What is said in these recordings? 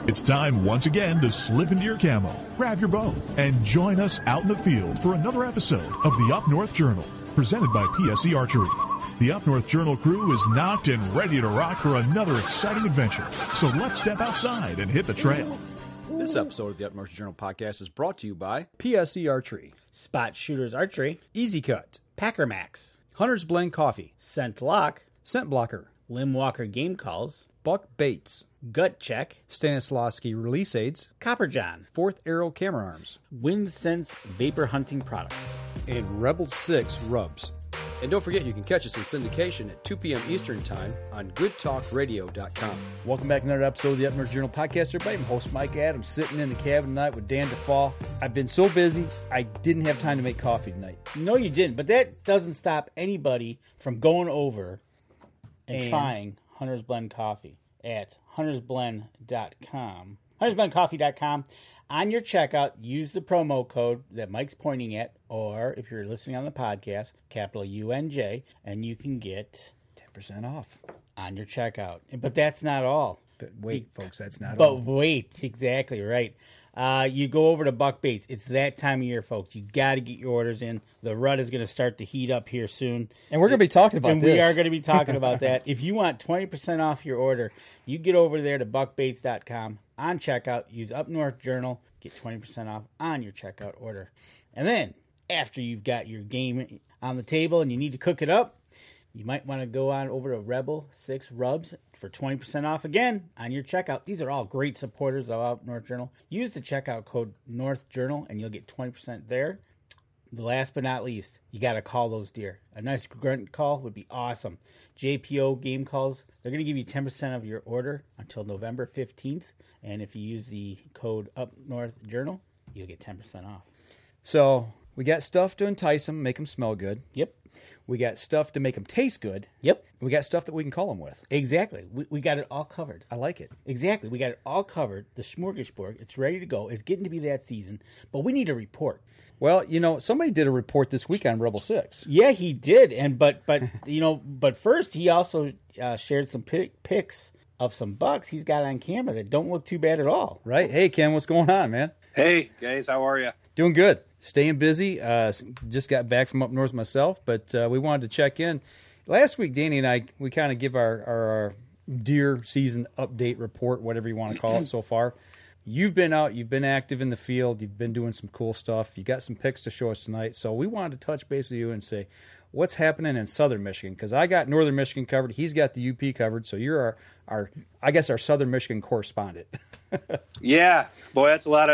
It's time once again to slip into your camo, grab your bow, and join us out in the field for another episode of the Up North Journal, presented by PSE Archery. The Up North Journal crew is knocked and ready to rock for another exciting adventure. So let's step outside and hit the trail. This episode of the Up North Journal podcast is brought to you by PSE Archery, Spot Shooters Archery, Easy Cut, Packer Max, Hunter's Blend Coffee, Scent Lock, Scent Blocker, Lim Walker Game Calls, Buck Baits, Gut Check, Stanislawski Release Aids, Copper John, Fourth Arrow Camera Arms, Wind Sense Vapor Hunting Products, and Rebel 6 Rubs. And don't forget, you can catch us in syndication at 2 p.m. Eastern Time on goodtalkradio.com. Welcome back to another episode of the Up North Journal podcast, everybody. I'm host Mike Adams, sitting in the cabin tonight with Dan DeFall. I've been so busy, I didn't have time to make coffee tonight. No, you didn't, but that doesn't stop anybody from going over and trying Hunter's Blend Coffee at huntersblend.com. huntersblendcoffee.com. On your checkout, use the promo code that Mike's pointing at, or if you're listening on the podcast, capital UNJ, and you can get 10% off on your checkout. But that's not all. But wait, folks, that's not all. But wait, exactly right. You go over to Buck Baits. It's that time of year, folks. You got to get your orders in. The rut is going to start to heat up here soon. And we're going to be talking about this. And we are going to be talking about that. If you want 20% off your order, you get over there to buckbaits.com. On checkout, use Up North Journal, get 20% off on your checkout order. And then, after you've got your game on the table and you need to cook it up, you might want to go on over to Rebel 6 Rubs for 20% off again on your checkout. These are all great supporters of Up North Journal. Use the checkout code North Journal and you'll get 20% there. The last but not least, you got to call those deer. A nice grunt call would be awesome. JPO game calls, they're going to give you 10% of your order until November 15th. And if you use the code Up North Journal, you'll get 10% off. So we got stuff to entice them, make them smell good. Yep. We got stuff to make them taste good. Yep. We got stuff that we can call them with. Exactly. We got it all covered. I like it. Exactly. We got it all covered. The smorgasbord. It's ready to go. It's getting to be that season. But we need a report. Well, you know, somebody did a report this week on Rebel 6. Yeah, he did. And but first he also shared some pics of some bucks he's got on camera that don't look too bad at all. Right. Hey, Ken, what's going on, man? Hey, guys. How are you? Doing good. Staying busy. Just got back from up north myself, but we wanted to check in. Last week, Danny and I, we kind of give our deer season update report, whatever you want to call it so far. You've been out. You've been active in the field. You've been doing some cool stuff. You got some pics to show us tonight. So we wanted to touch base with you and say, what's happening in southern Michigan? Because I got northern Michigan covered. He's got the UP covered. So you're our southern Michigan correspondent. Yeah, boy, that's a lot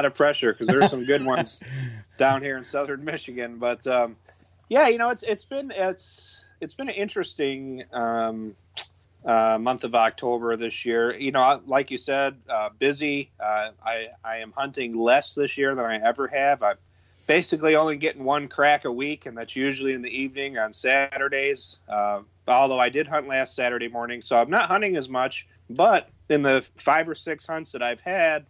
of pressure because there's some good ones down here in southern Michigan. But yeah, you know, it's been an interesting month of October this year. You know, like you said, busy. I am hunting less this year than I ever have. I'm basically only getting one crack a week, and that's usually in the evening on Saturdays. Although I did hunt last Saturday morning, so I'm not hunting as much. But in the 5 or 6 hunts that I've had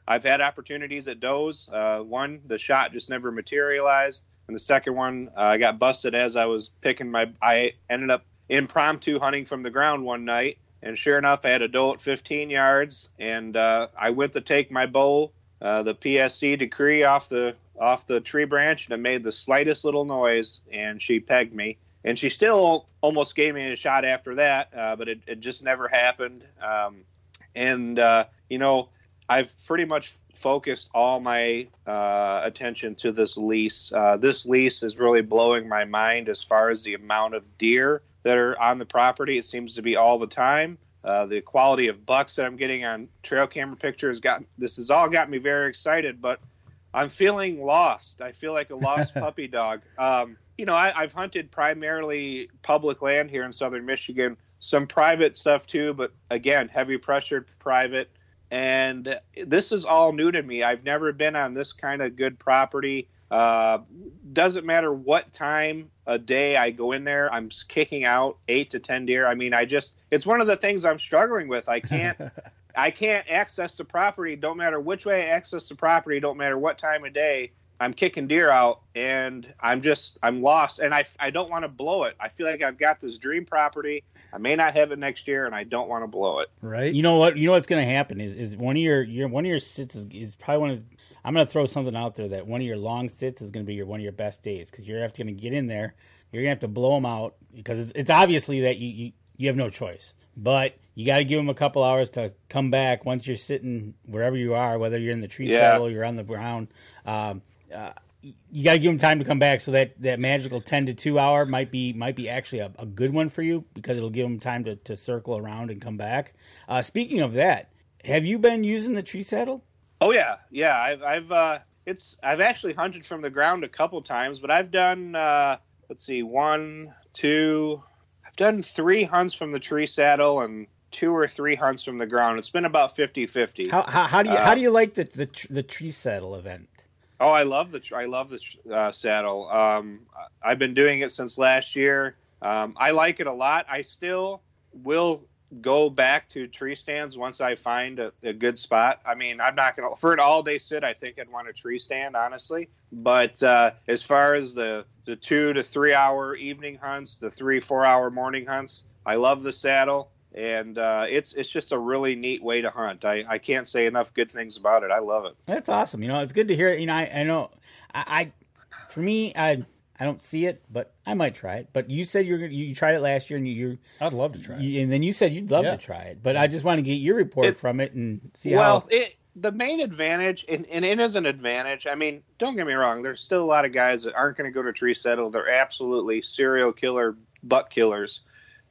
opportunities at does. One, the shot just never materialized. And the second one, I got busted as I was I ended up impromptu hunting from the ground one night. And sure enough, I had a doe at 15 yards. And I went to take my bow, the PSC decree off the tree branch, and it made the slightest little noise, and she pegged me. And she still almost gave me a shot after that, but it just never happened. You know, I've pretty much focused all my attention to this lease. This lease is really blowing my mind as far as the amount of deer that are on the property. It seems to be all the time. The quality of bucks that I'm getting on trail camera pictures this has all got me very excited, but I'm feeling lost. I feel like a lost puppy dog. You know, I've hunted primarily public land here in southern Michigan, some private stuff too, but again, heavy pressured private. And this is all new to me. I've never been on this kind of good property. Doesn't matter what time of day I go in there, I'm kicking out 8 to 10 deer. I mean, it's one of the things I'm struggling with. I can't access the property. Don't matter which way I access the property. Don't matter what time of day. I'm kicking deer out, and I'm lost, and I don't want to blow it. I feel like I've got this dream property. I may not have it next year, and I don't want to blow it. Right. You know what? You know what's going to happen is one of your sits is probably one of. I'm going to throw something out there that one of your long sits is going to be one of your best days, because you're going to get in there. You're going to have to blow them out, because it's obviously that you have no choice. But you got to give them a couple hours to come back once you're sitting wherever you are, whether you're in the tree saddle or you're on the ground. You got to give them time to come back, so that magical 10 to 2 hour might be actually a good one for you, because it'll give them time to circle around and come back. Speaking of that, have you been using the tree saddle? Oh yeah. I've actually hunted from the ground a couple times, but I've done I've done 3 hunts from the tree saddle and 2 or 3 hunts from the ground. It's been about 50-50. How do you like the tree saddle event? Oh, I love the saddle. I've been doing it since last year. I like it a lot. I still will go back to tree stands once I find a good spot. I mean, I'm not going to, for an all-day sit, I think I'd want a tree stand, honestly. But as far as the 2 to 3 hour evening hunts, the 3-4 hour morning hunts, I love the saddle. And it's just a really neat way to hunt. I can't say enough good things about it. I love it. That's awesome. It's good to hear it. I know, for me, I don't see it, but I might try it. But you said you tried it last year, and I'd love to try it. And then you said you'd love to try it. But I just want to get your report from it and see how. Well, the main advantage, and it is an advantage. I mean, don't get me wrong. There's still a lot of guys that aren't going to go to tree saddle. They're absolutely serial killer buck killers.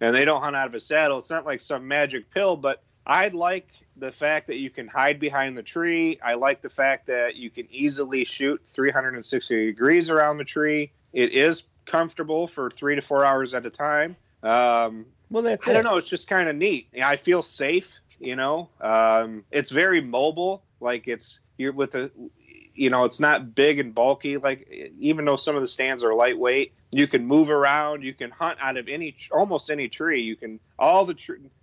And they don't hunt out of a saddle. It's not like some magic pill, but I like the fact that you can hide behind the tree. I like the fact that you can easily shoot 360 degrees around the tree. It is comfortable for 3 to 4 hours at a time. Well, that's I don't know. It's just kind of neat. I feel safe. It's very mobile. Like you're with it's not big and bulky. Like, even though some of the stands are lightweight, you can move around. You can hunt out of almost any tree. You can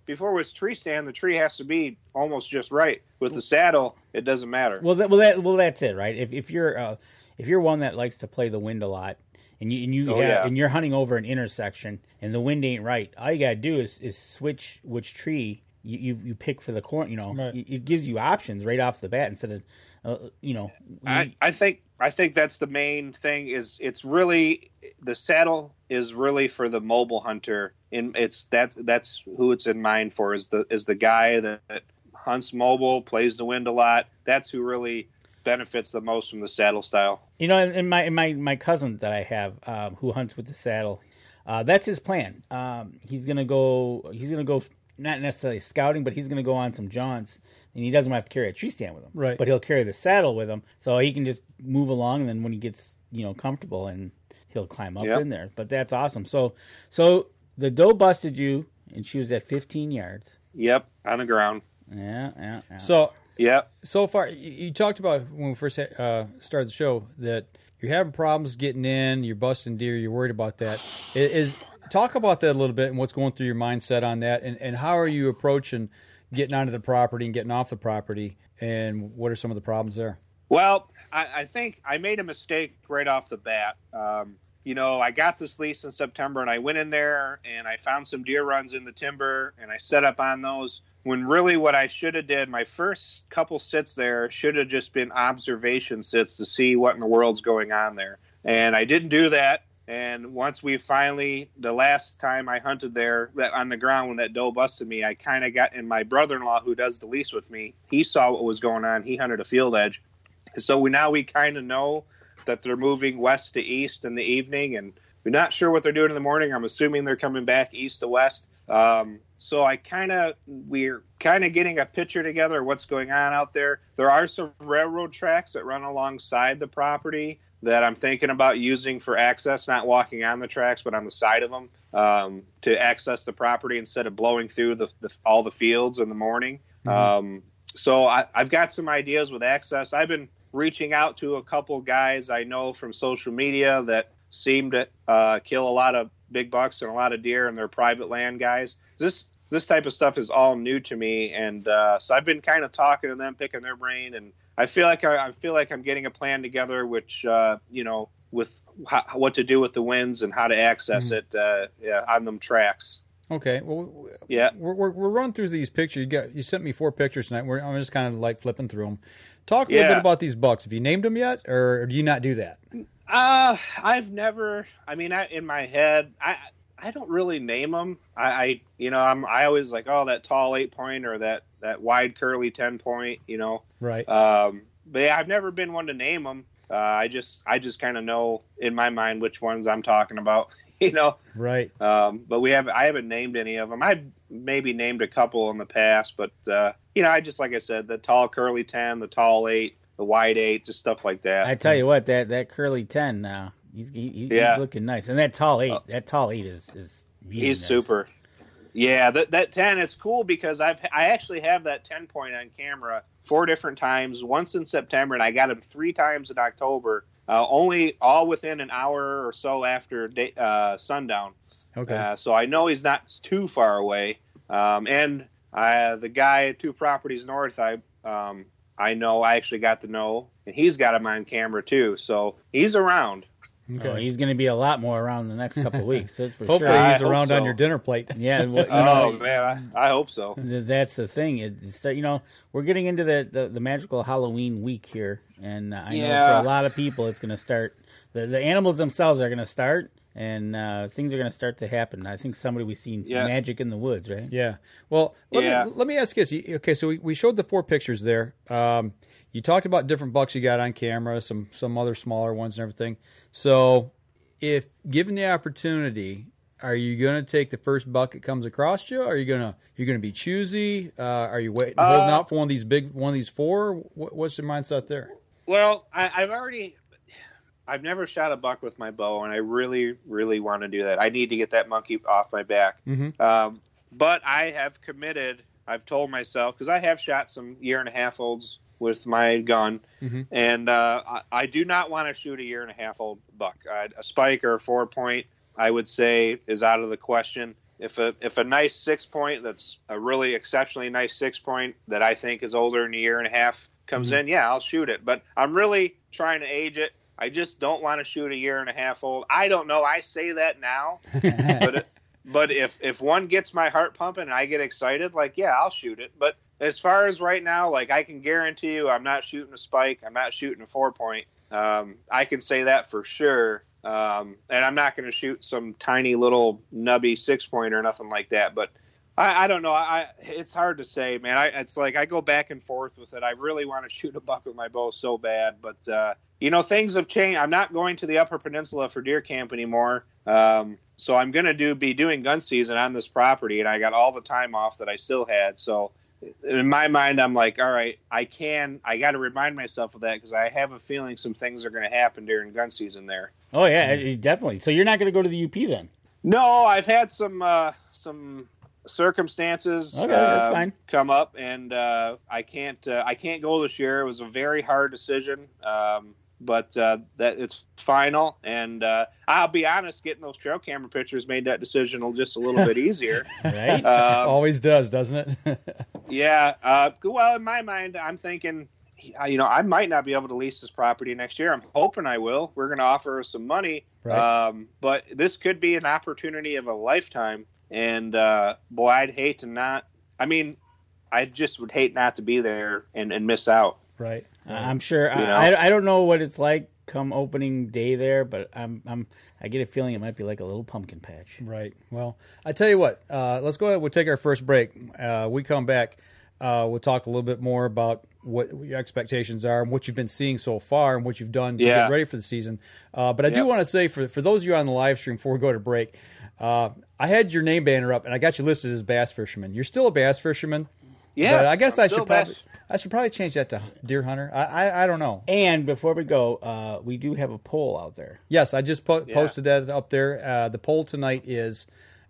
before it was tree stand, the tree has to be almost just right. With the saddle, it doesn't matter. Well, that's it, right? If you're one that likes to play the wind a lot, and you're hunting over an intersection and the wind ain't right, all you gotta do is switch which tree you pick for the corn. Right. It gives you options right off the bat instead of. I think that's the main thing. It's really, the saddle is really for the mobile hunter, and that's who it's in mind for, is the guy that hunts mobile, plays the wind a lot. That's who really benefits the most from the saddle style. And my cousin that I have who hunts with the saddle, that's his plan. He's gonna go not necessarily scouting, but he's gonna go on some jaunts. And he doesn't have to carry a tree stand with him. Right. But he'll carry the saddle with him, so he can just move along, and then when he gets, comfortable, and he'll climb up in there. But that's awesome. So the doe busted you, and she was at 15 yards. Yep, on the ground. Yeah. So, yep. So far, you talked about when we first started the show that you're having problems getting in, you're busting deer, you're worried about that. Talk about that a little bit and what's going through your mindset on that, and how are you approaching getting onto the property and getting off the property, and what are some of the problems there? Well, I think I made a mistake right off the bat. I got this lease in September, and I went in there and I found some deer runs in the timber, and I set up on those, when really what I should have did, my first couple sits there should have just been observation sits to see what in the world's going on there. And I didn't do that. And once the last time I hunted there on the ground when that doe busted me, I kind of got, and my brother-in-law who does the lease with me, he saw what was going on. He hunted a field edge. So we kind of know that they're moving west to east in the evening, and we're not sure what they're doing in the morning. I'm assuming they're coming back east to west. So we're kind of getting a picture together of what's going on out there. There are some railroad tracks that run alongside the property that I'm thinking about using for access, not walking on the tracks, but on the side of them, to access the property instead of blowing through all the fields in the morning. Mm-hmm. So I've got some ideas with access. I've been reaching out to a couple guys I know from social media that seem to kill a lot of big bucks and a lot of deer, and they're private land guys. This type of stuff is all new to me, and so I've been kind of talking to them, picking their brain, and I feel like I'm getting a plan together, which with what to do with the winds and how to access it on them tracks. Okay. Well, yeah, we're running through these pictures. You sent me 4 pictures tonight. I'm just kind of like flipping through them. Talk a little bit about these bucks. Have you named them yet, or do you not do that? I've never. I mean, in my head, I don't really name them. I always like, oh, that tall 8-point or that wide curly 10-point. Right. But yeah, I've never been one to name them. I just kind of know in my mind which ones I'm talking about. Right. But I haven't named any of them. I've maybe named a couple in the past, but I just, like I said, the tall curly 10, the tall 8, the wide 8, just stuff like that. I tell you what, that curly 10 now, he's looking nice, and that tall 8, is really he's nice. super. Yeah, that 10, it's cool because I actually have that 10-point on camera 4 different times. Once in September, and I got him 3 times in October. Only all within an hour or so after sundown. Okay. So I know he's not too far away. And the guy 2 properties north, I actually got to know, and he's got him on camera too. So he's around. Okay. Oh, he's going to be a lot more around the next couple of weeks. That's for Hopefully sure. he's around on your dinner plate. Yeah. Man, I hope so. That's the thing. We're getting into the magical Halloween week here, and I know for a lot of people, it's going to start. The animals themselves are going to start, and things are going to start to happen. I think we've seen magic in the woods, right? Yeah. Well, let me ask you this. Okay, so we showed the 4 pictures there. You talked about different bucks you got on camera, some other smaller ones and everything. So, if given the opportunity, are you going to take the first buck that comes across you? Or are you going to be choosy? Are you holding out for one of these 4? What's your mindset there? Well, I've never shot a buck with my bow, and I really, really want to do that. I need to get that monkey off my back. Mm-hmm. But I have committed. I've told myself, because I have shot some 1.5-year-olds with my gun, and I do not want to shoot a 1.5-year-old buck. A spike or a 4-point, I would say, is out of the question. If a nice 6-point, that's a really exceptionally nice 6-point that I think is older than a 1.5 comes in, I'll shoot it. But I'm really trying to age it. I just don't want to shoot a 1.5-year-old. I don't know. I say that now, but if one gets my heart pumping and I get excited, I'll shoot it. But as far as right now, I can guarantee you I'm not shooting a spike. I'm not shooting a 4-point. I can say that for sure. And I'm not going to shoot some tiny little nubby 6-point or nothing like that. But I don't know. It's hard to say, man. It's like I go back and forth with it. I really want to shoot a buck with my bow so bad. But, things have changed. I'm not going to the Upper Peninsula for deer camp anymore. So I'm going to be doing gun season on this property, and I got all the time off that I still had. So in my mind, I'm like, all right, I got to remind myself of that because I have a feeling some things are going to happen during gun season there. Oh, yeah, definitely. So you're not going to go to the UP then? No, I've had some circumstances that's fine. Come up, and I can't go this year. It was a very hard decision. But that it's final, and I'll be honest, getting those trail camera pictures made that decision just a little bit easier. Right? Always does, doesn't it? Yeah. Well, in my mind, I'm thinking, I might not be able to lease this property next year. I'm hoping I will. We're going to offer some money, right. But this could be an opportunity of a lifetime. And boy, I'd hate to not. I mean, I just would hate not to be there and miss out. Right. I'm sure. I don't know what it's like come opening day there, but I get a feeling it might be like a little pumpkin patch. Right. Well, I tell you what. Let's go ahead. We'll take our first break. We come back. We'll talk a little bit more about what your expectations are and what you've been seeing so far and what you've done to get ready for the season. But I do want to say for those of you on the live stream before we go to break, I had your name banner up and I got you listed as bass fisherman. You're still a bass fisherman. Yeah. I guess I should probably change that to deer hunter. I don't know. And before we go, we do have a poll out there. Yes, I just posted that up there. The poll tonight is: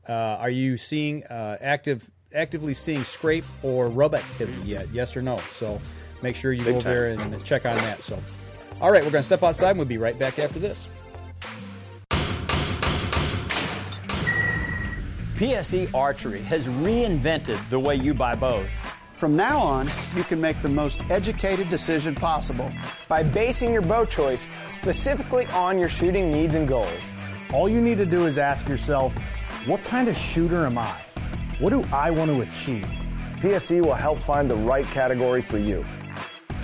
are you seeing actively seeing scrape or rub activity yet? Yes or no? So make sure you go there and check on that. So, all right, we're going to step outside and we'll be right back after this. PSE Archery has reinvented the way you buy bows. From now on, you can make the most educated decision possible by basing your bow choice specifically on your shooting needs and goals. All you need to do is ask yourself, what kind of shooter am I? What do I want to achieve? PSE will help find the right category for you.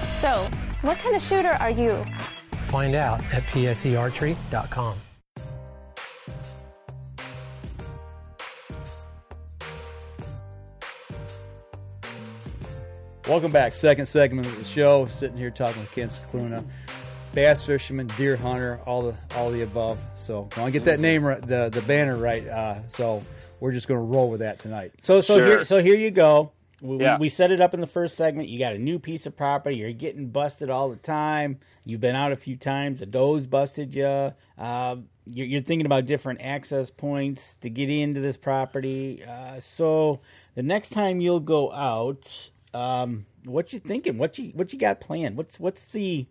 So, what kind of shooter are you? Find out at psearchery.com. Welcome back. Second segment of the show. Sitting here talking with Ken Sciculuna, bass fisherman, deer hunter, all the above. So I want to get that name right, the banner right. So we're just going to roll with that tonight. So here you go. We set it up in the first segment. You got a new piece of property. You're getting busted all the time. You've been out a few times. The doe's busted you. You're thinking about different access points to get into this property. So the next time you'll go out, what you thinking? What you got planned? What's the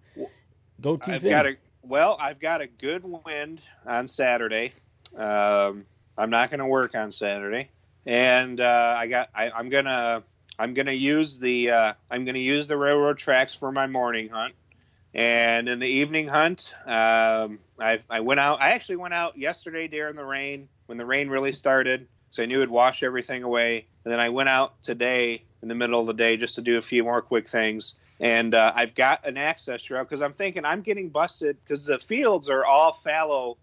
go-to thing? I've got a good wind on Saturday. I'm not going to work on Saturday, and I'm gonna use the railroad tracks for my morning hunt, and in the evening hunt, I actually went out yesterday during the rain when the rain really started, so I knew it'd wash everything away. And then I went out today in the middle of the day just to do a few more quick things. And I've got an access trail because I'm thinking I'm getting busted because the fields are all fallow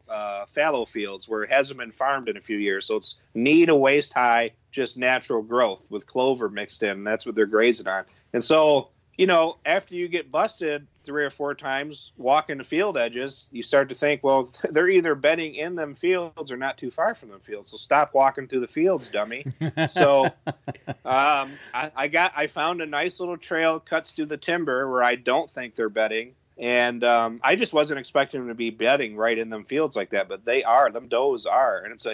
fields where it hasn't been farmed in a few years. So it's knee to waist high, just natural growth with clover mixed in. And that's what they're grazing on. And so, after you get busted 3 or 4 times walking the field edges, you start to think, well, they're either bedding in them fields or not too far from them fields. So stop walking through the fields, dummy. So I found a nice little trail cuts through the timber where I don't think they're bedding. And I just wasn't expecting them to be bedding right in them fields like that, but they are. Them does are. And it's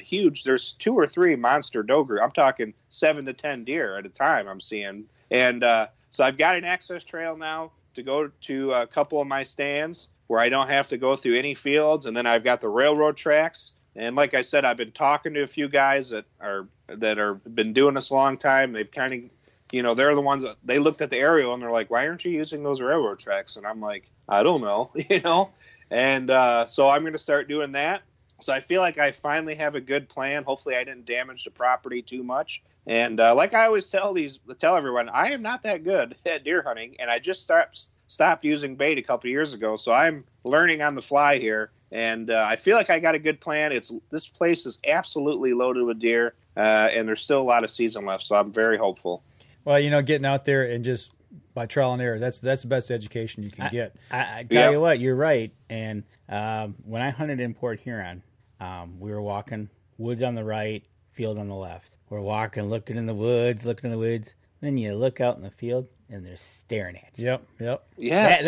there's 2 or 3 monster doe group. I'm talking 7 to 10 deer at a time I'm seeing. And so I've got an access trail now to go to a couple of my stands where I don't have to go through any fields. And then I've got the railroad tracks. And like I said, I've been talking to a few guys that are been doing this a long time. They've kind of, they're the ones that they looked at the aerial and they're like, why aren't you using those railroad tracks? And I'm like, I don't know, And so I'm going to start doing that. So I feel like I finally have a good plan. Hopefully I didn't damage the property too much. And like I always tell everyone, I am not that good at deer hunting, and I just stopped using bait a couple of years ago. So I'm learning on the fly here, and I feel like I got a good plan. This place is absolutely loaded with deer, and there's still a lot of season left, so I'm very hopeful. Well, getting out there and just by trial and error, that's the best education you can get. I tell you what, you're right. And when I hunted in Port Huron, we were walking woods on the right, field on the left. We're walking, looking in the woods. Then you look out in the field, and they're staring at you. Yep. Yes.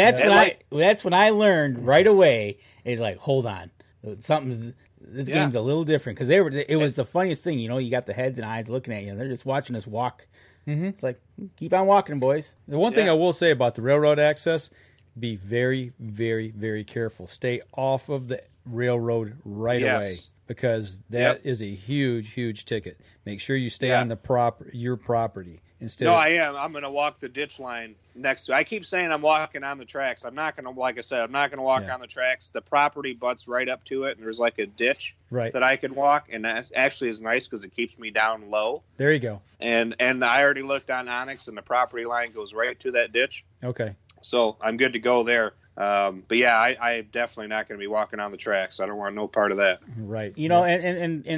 That's when I learned right away. It's like, hold on, this game's a little different because it was the funniest thing. You got the heads and eyes looking at you, and they're just watching us walk. Mm-hmm. It's like, keep on walking, boys. The one thing I will say about the railroad access: be very, very, very careful. Stay off of the railroad right away. Because that is a huge, huge ticket. Make sure you stay on your property instead. No, I am. I'm going to walk the ditch line next to it. I keep saying I'm walking on the tracks. I'm not going to, like I said, I'm not going to walk on the tracks. The property butts right up to it, and there's like a ditch that I could walk, and that actually is nice because it keeps me down low. There you go. And I already looked on Onyx, and the property line goes right to that ditch. Okay. So I'm good to go there. But yeah, I'm definitely not going to be walking on the tracks. I don't want no part of that. Right. And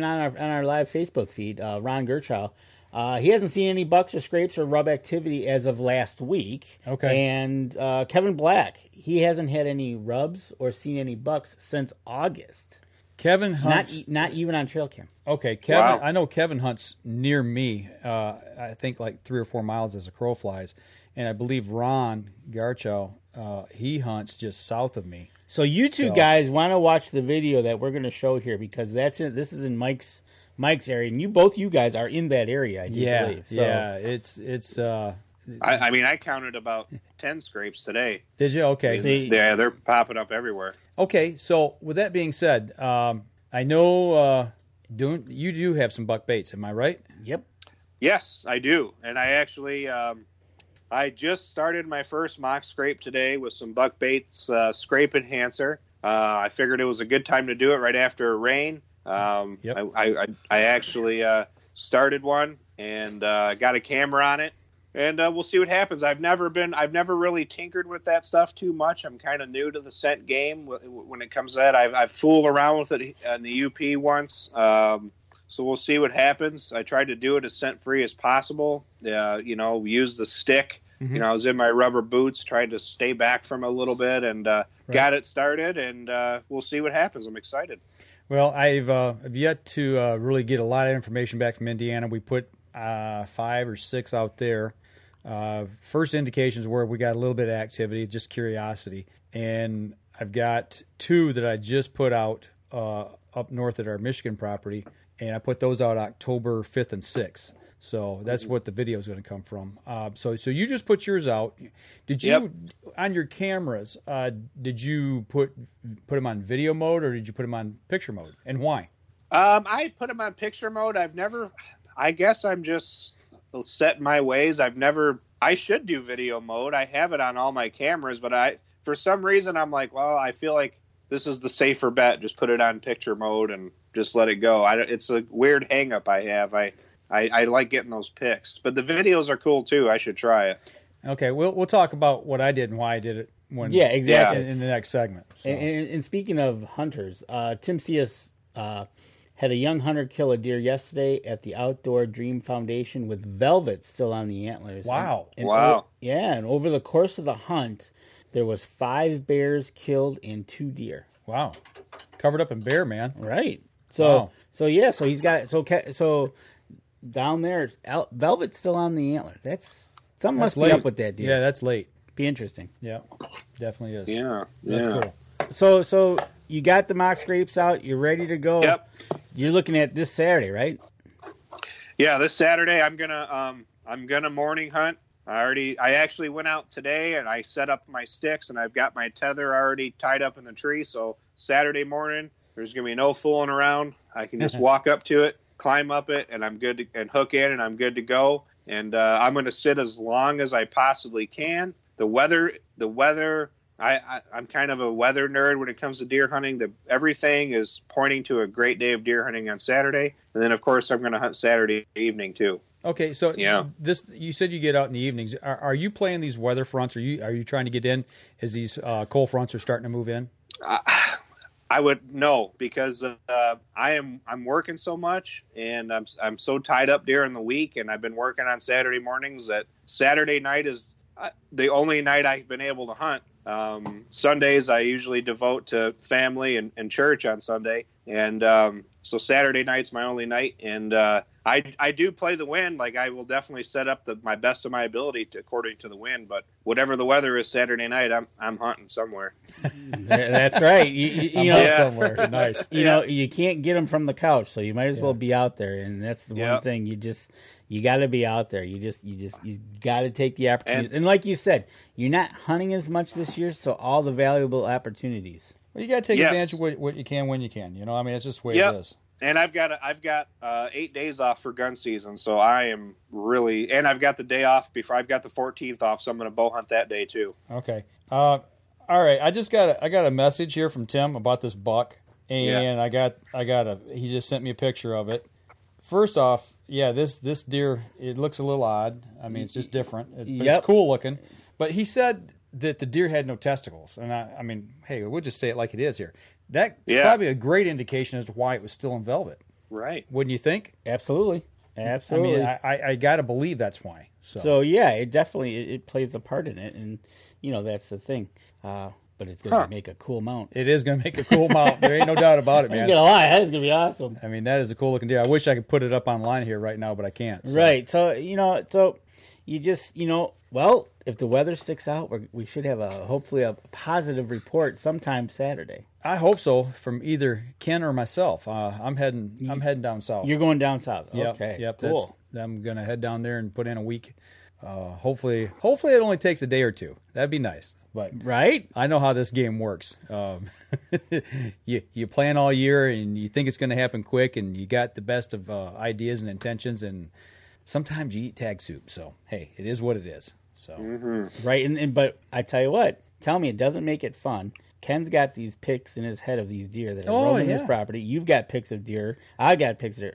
on our live Facebook feed, Ron Gerchow, he hasn't seen any bucks or scrapes or rub activity as of last week. Okay. And Kevin Black, he hasn't had any rubs or seen any bucks since August. Kevin hunts not even on Trailcam. Okay, Kevin. Wow. I know Kevin hunts near me. I think like 3 or 4 miles as a crow flies, and I believe Ron Garchow, he hunts just south of me. So you two guys want to watch the video that we're going to show here because this is in Mike's area, and both you guys are in that area. I believe. So, yeah, it's. I mean, I counted about 10 scrapes today. Did you? Okay. See, yeah, they're popping up everywhere. Okay, so with that being said, I know you do have some buck baits. Am I right? Yep. Yes, I do, and I actually I just started my first mock scrape today with some buck baits scrape enhancer. I figured it was a good time to do it right after a rain. I actually started one and got a camera on it, and we'll see what happens. I've never really tinkered with that stuff too much. I'm kind of new to the scent game when it comes to that. I've fooled around with it in the UP once. So we'll see what happens. I tried to do it as scent free as possible. Use the stick. Mm-hmm. I was in my rubber boots, tried to stay back from a little bit, and got it started. And we'll see what happens. I'm excited. Well, I've yet to really get a lot of information back from Indiana. We put 5 or 6 out there. First indications were we got a little bit of activity, just curiosity, and I've got 2 that I just put out up north at our Michigan property. And I put those out October 5th and 6th. So that's what the video is going to come from. So you just put yours out. Did you, on your cameras, did you put them on video mode or did you put them on picture mode? And why? I put them on picture mode. I guess I'm just set in my ways. I should do video mode. I have it on all my cameras, but for some reason, I'm like, well, I feel like this is the safer bet. Just put it on picture mode and just let it go. It's a weird hang up I have. I like getting those pics, but the videos are cool too. I should try it. Okay, we'll talk about what I did and why I did it exactly in the next segment. So. And speaking of hunters, Tim Cias had a young hunter kill a deer yesterday at the Outdoor Dream Foundation with velvet still on the antlers. Wow. Wow. And over the course of the hunt, there was 5 bears killed and 2 deer. Wow. Covered up in bear, man. Right. So he's got so down there, velvet's still on the antler. Something must be up with that deer. Yeah, that's late. Be interesting. Yeah, definitely is. Yeah, that's cool. So you got the mock scrapes out. You're ready to go. Yep. You're looking at this Saturday, right? Yeah, this Saturday I'm gonna morning hunt. I actually went out today and I set up my sticks and I've got my tether already tied up in the tree. So Saturday morning, there's going to be no fooling around. I can just walk up to it, climb up it, and I'm good and hook in and I'm good to go. And I'm going to sit as long as I possibly can. The weather, I'm kind of a weather nerd when it comes to deer hunting. Everything is pointing to a great day of deer hunting on Saturday. And then, of course, I'm going to hunt Saturday evening, too. Okay, so you said you get out in the evenings. Are you playing these weather fronts? Are you trying to get in as these cold fronts are starting to move in? I would no, because I'm working so much and I'm so tied up during the week, and I've been working on Saturday mornings that Saturday night is the only night I've been able to hunt. Sundays I usually devote to family and church on Sunday, and so Saturday night's my only night, and I do play the wind. Like, I will definitely set up my best of my ability according to the wind, but whatever the weather is Saturday night, I'm hunting somewhere. That's right. You know, somewhere nice. You know, you can't get them from the couch, so you might as well be out there, and that's the one thing. You got to be out there. You got to take the opportunities. And like you said, you're not hunting as much this year, so all the valuable opportunities. Well, you got to take advantage of what you can when you can. You know, I mean, it's just the way it is. And I've got 8 days off for gun season, so I am really, and I've got the day off before. I've got the 14th off, so I'm going to bow hunt that day too. Okay. All right. I got a message here from Tim about this buck, and he just sent me a picture of it. First off, this deer, it looks a little odd. I mean, it's just different, but it's cool looking. But he said that the deer had no testicles, and I mean, hey, we'll just say it like it is here. That's probably a great indication as to why it was still in velvet. Right. Wouldn't you think? Absolutely. I mean, I got to believe that's why. So it definitely it plays a part in it, and that's the thing. But it's going to make a cool mount. It is going to make a cool mount. There ain't no doubt about it, man. I'm going to lie. That is going to be awesome. I mean, that is a cool looking deer. I wish I could put it up online here right now, but I can't. So. Right. So, you just, well, if the weather sticks out, we should have hopefully a positive report sometime Saturday. I hope so, from either Ken or myself. I'm heading down south. You're going down south. Yep, okay. Yep. Cool. I'm going to head down there and put in a week. Hopefully it only takes a day or two. That'd be nice. But right, I know how this game works. You plan all year and you think it's going to happen quick, and you got the best of ideas and intentions, and sometimes you eat tag soup. So hey, it is what it is. So right, and but I tell you what, tell me it doesn't make it fun. Ken's got these pics in his head of these deer that are roaming this property. You've got pics of deer. I've got pics of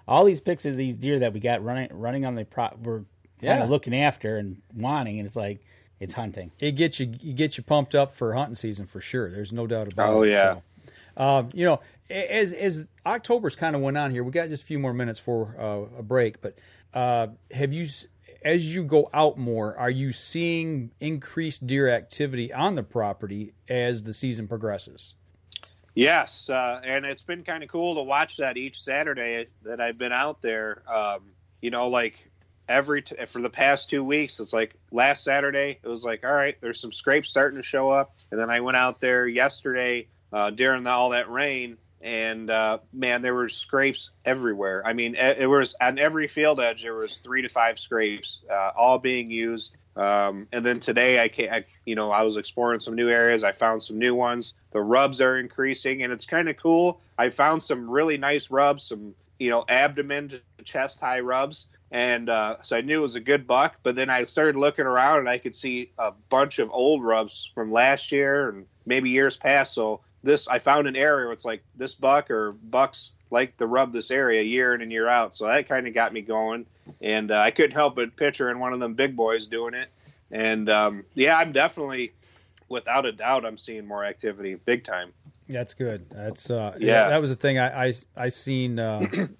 all these pics of these deer that we got running on the we're kind of looking after and wanting, and it's like it's hunting. It gets you pumped up for hunting season for sure. There's no doubt about it. Oh yeah. So, you know, as October's kind of went on here, we got just a few more minutes for a break. But have you, as you go out more, are you seeing increased deer activity on the property as the season progresses? Yes, and it's been kind of cool to watch that each Saturday that I've been out there. You know, like for the past 2 weeks, it's like last Saturday, it was like, all right, there's some scrapes starting to show up. And then I went out there yesterday during all that rain, and man, there were scrapes everywhere. I mean, it was on every field edge, there was 3 to 5 scrapes, all being used. And then today I was exploring some new areas. I found some new ones. The rubs are increasing, and it's kind of cool. I found some really nice rubs, some, abdomen to chest high rubs. And so I knew it was a good buck, but then I started looking around and I could see a bunch of old rubs from last year and maybe years past. So I found an area where it's like this buck or bucks like to rub this area year in and year out. So that kind of got me going. And I couldn't help but picturing one of them big boys doing it. And I'm definitely, without a doubt, I'm seeing more activity, big time. That's good. That's that was the thing. I seen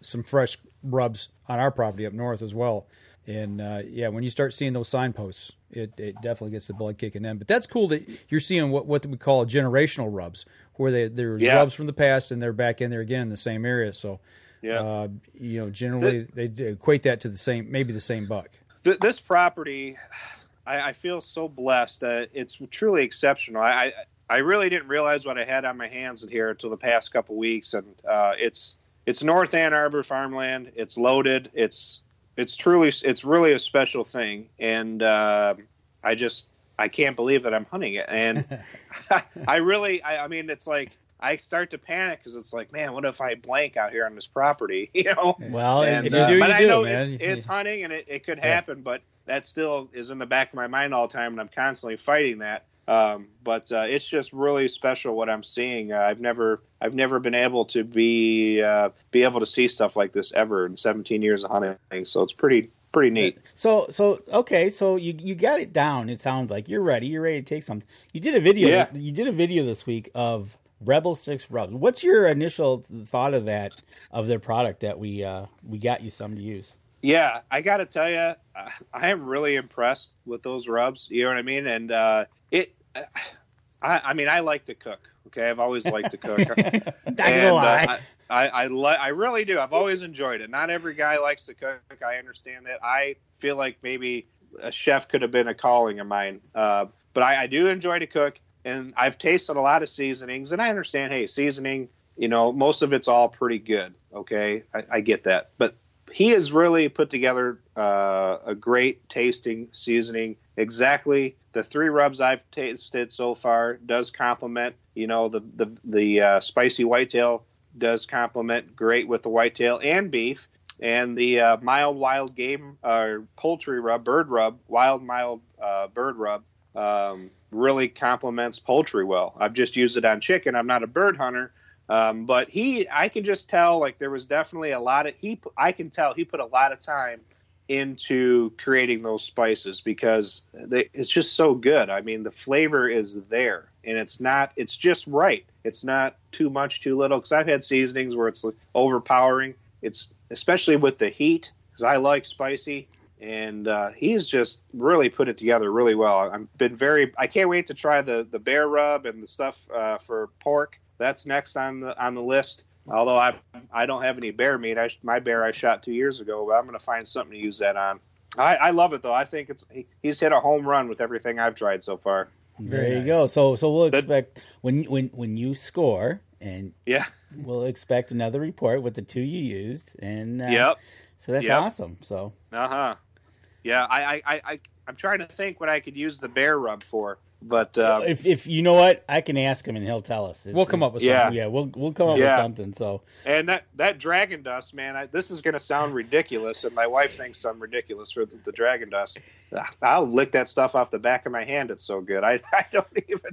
some fresh rubs on our property up north as well. And when you start seeing those signposts, it definitely gets the blood kicking in. But that's cool that you're seeing what we call generational rubs, where there's rubs from the past and they're back in there again in the same area. So generally they equate that to the same buck. This property, I feel so blessed that it's truly exceptional. I really didn't realize what I had on my hands here until the past couple weeks, and it's North Ann Arbor farmland. It's loaded. It's really a special thing, and I can't believe that I'm hunting it. And I mean, it's like I start to panic because it's like, man, what if I blank out here on this property? Well, and, if you do, but you I know man. it's hunting, and it could happen, but that still is in the back of my mind all the time, and I'm constantly fighting that. But it's just really special what I'm seeing. I've never been able to be able to see stuff like this ever in 17 years of hunting. So it's pretty neat. So okay, so you got it down. It sounds like you're ready. You're ready to take something. You did a video. Yeah. You did a video this week of Rebel 6 rubs. What's your initial thought of their product that we got you some to use? Yeah, I got to tell you, I am really impressed with those rubs. You know what I mean? And I like to cook. Okay, I've always liked to cook. Not gonna lie. I really do. I've always enjoyed it. Not every guy likes to cook. I understand that. I feel like maybe a chef could have been a calling of mine. But I do enjoy to cook, and I've tasted a lot of seasonings, and I understand, hey, seasoning, most of it's all pretty good. Okay, I get that. But he has really put together a great tasting seasoning. Exactly the 3 rubs I've tasted so far does complement. The spicy whitetail does complement great with the whitetail and beef, and the mild wild game poultry rub, bird rub, wild mild bird rub really complements poultry well. I've just used it on chicken. I'm not a bird hunter. But I can just tell, like, there was definitely I can tell he put a lot of time into creating those spices because it's just so good. I mean, the flavor is there, and it's just right. It's not too much, too little, because I've had seasonings where it's overpowering. It's especially with the heat, because I like spicy, and he's just really put it together really well. I can't wait to try the bear rub and the stuff for pork. That's next on the list. Although I don't have any bear meat. My bear I shot 2 years ago, but I'm going to find something to use that on. I love it though. I think he's hit a home run with everything I've tried so far. There you go. So we'll expect when you score, and we'll expect another report with the 2 you used, and so that's awesome. So yeah, I'm trying to think what I could use the bear rub for. But if you know what, I can ask him and he'll tell us. We'll come up with something. Yeah, we'll come up with something. So, and that dragon dust, man, this is going to sound ridiculous, and my wife thinks I'm ridiculous for the dragon dust. I'll lick that stuff off the back of my hand. It's so good. I don't even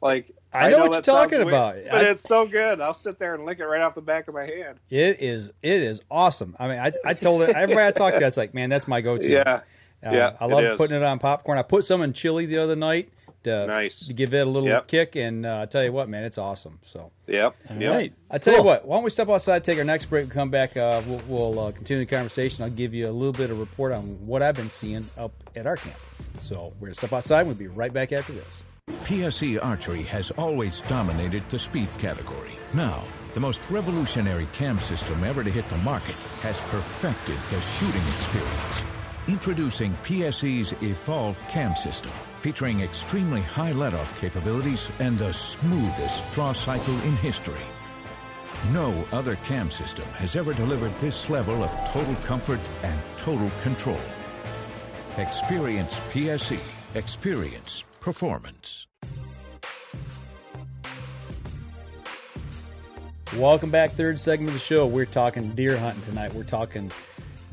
like. I know what you're talking about, but it's so good. I'll sit there and lick it right off the back of my hand. It is awesome. I mean, I told it everybody I talked to, I was like, man, that's my go-to. Yeah. I love putting it on popcorn. I put some in chili the other night to give it a little kick, and I tell you what, man, it's awesome. So, All right. I tell you what, why don't we step outside, take our next break, and come back. We'll continue the conversation. I'll give you a little bit of report on what I've been seeing up at our camp. So we're going to step outside. We'll be right back after this. PSE Archery has always dominated the speed category. Now, the most revolutionary cam system ever to hit the market has perfected the shooting experience. Introducing PSE's Evolve Cam System, featuring extremely high let-off capabilities and the smoothest draw cycle in history. No other cam system has ever delivered this level of total comfort and total control. Experience PSE. Experience performance. Welcome back. Third segment of the show. We're talking deer hunting tonight. We're talking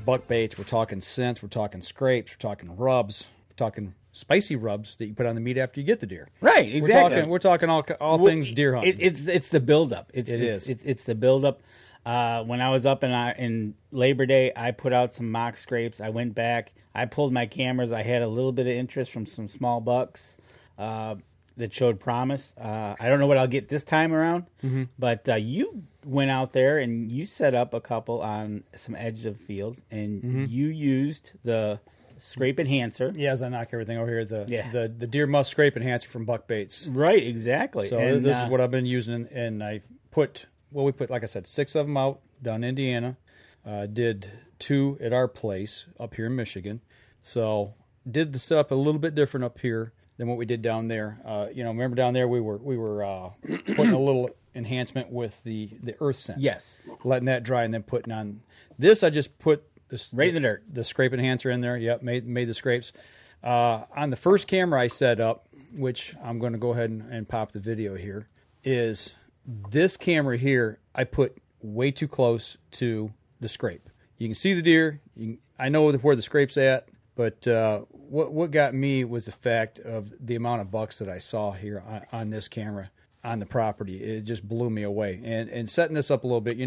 buck baits, we're talking scents, we're talking scrapes, we're talking rubs, we're talking spicy rubs that you put on the meat after you get the deer. Right, exactly. We're talking all things deer hunting. It's the buildup. It's the buildup. When I was up in Labor Day, I put out some mock scrapes. I went back. I pulled my cameras. I had a little bit of interest from some small bucks that showed promise. I don't know what I'll get this time around, but you went out there and you set up a couple on some edge of fields, and you used the scrape enhancer. Yeah, as I knock everything over here, the deer musk scrape enhancer from Buck Baits. Right, exactly. So and, this is what I've been using, and I put, we put, like I said, 6 of them out down in Indiana. Did 2 at our place up here in Michigan. So did the setup a little bit different up here than what we did down there. Remember down there we were putting a little enhancement with the earth scent. Yes. Letting that dry and then putting on this. I just put this right in the dirt. The scrape enhancer in there. Yep, made the scrapes. On the first camera I set up, which I'm going to go ahead and pop the video here, is this camera here I put way too close to the scrape. You can see the deer. I know where the scrape's at, but what got me was the fact of the amount of bucks that I saw here on this camera on the property. It just blew me away. And setting this up a little bit,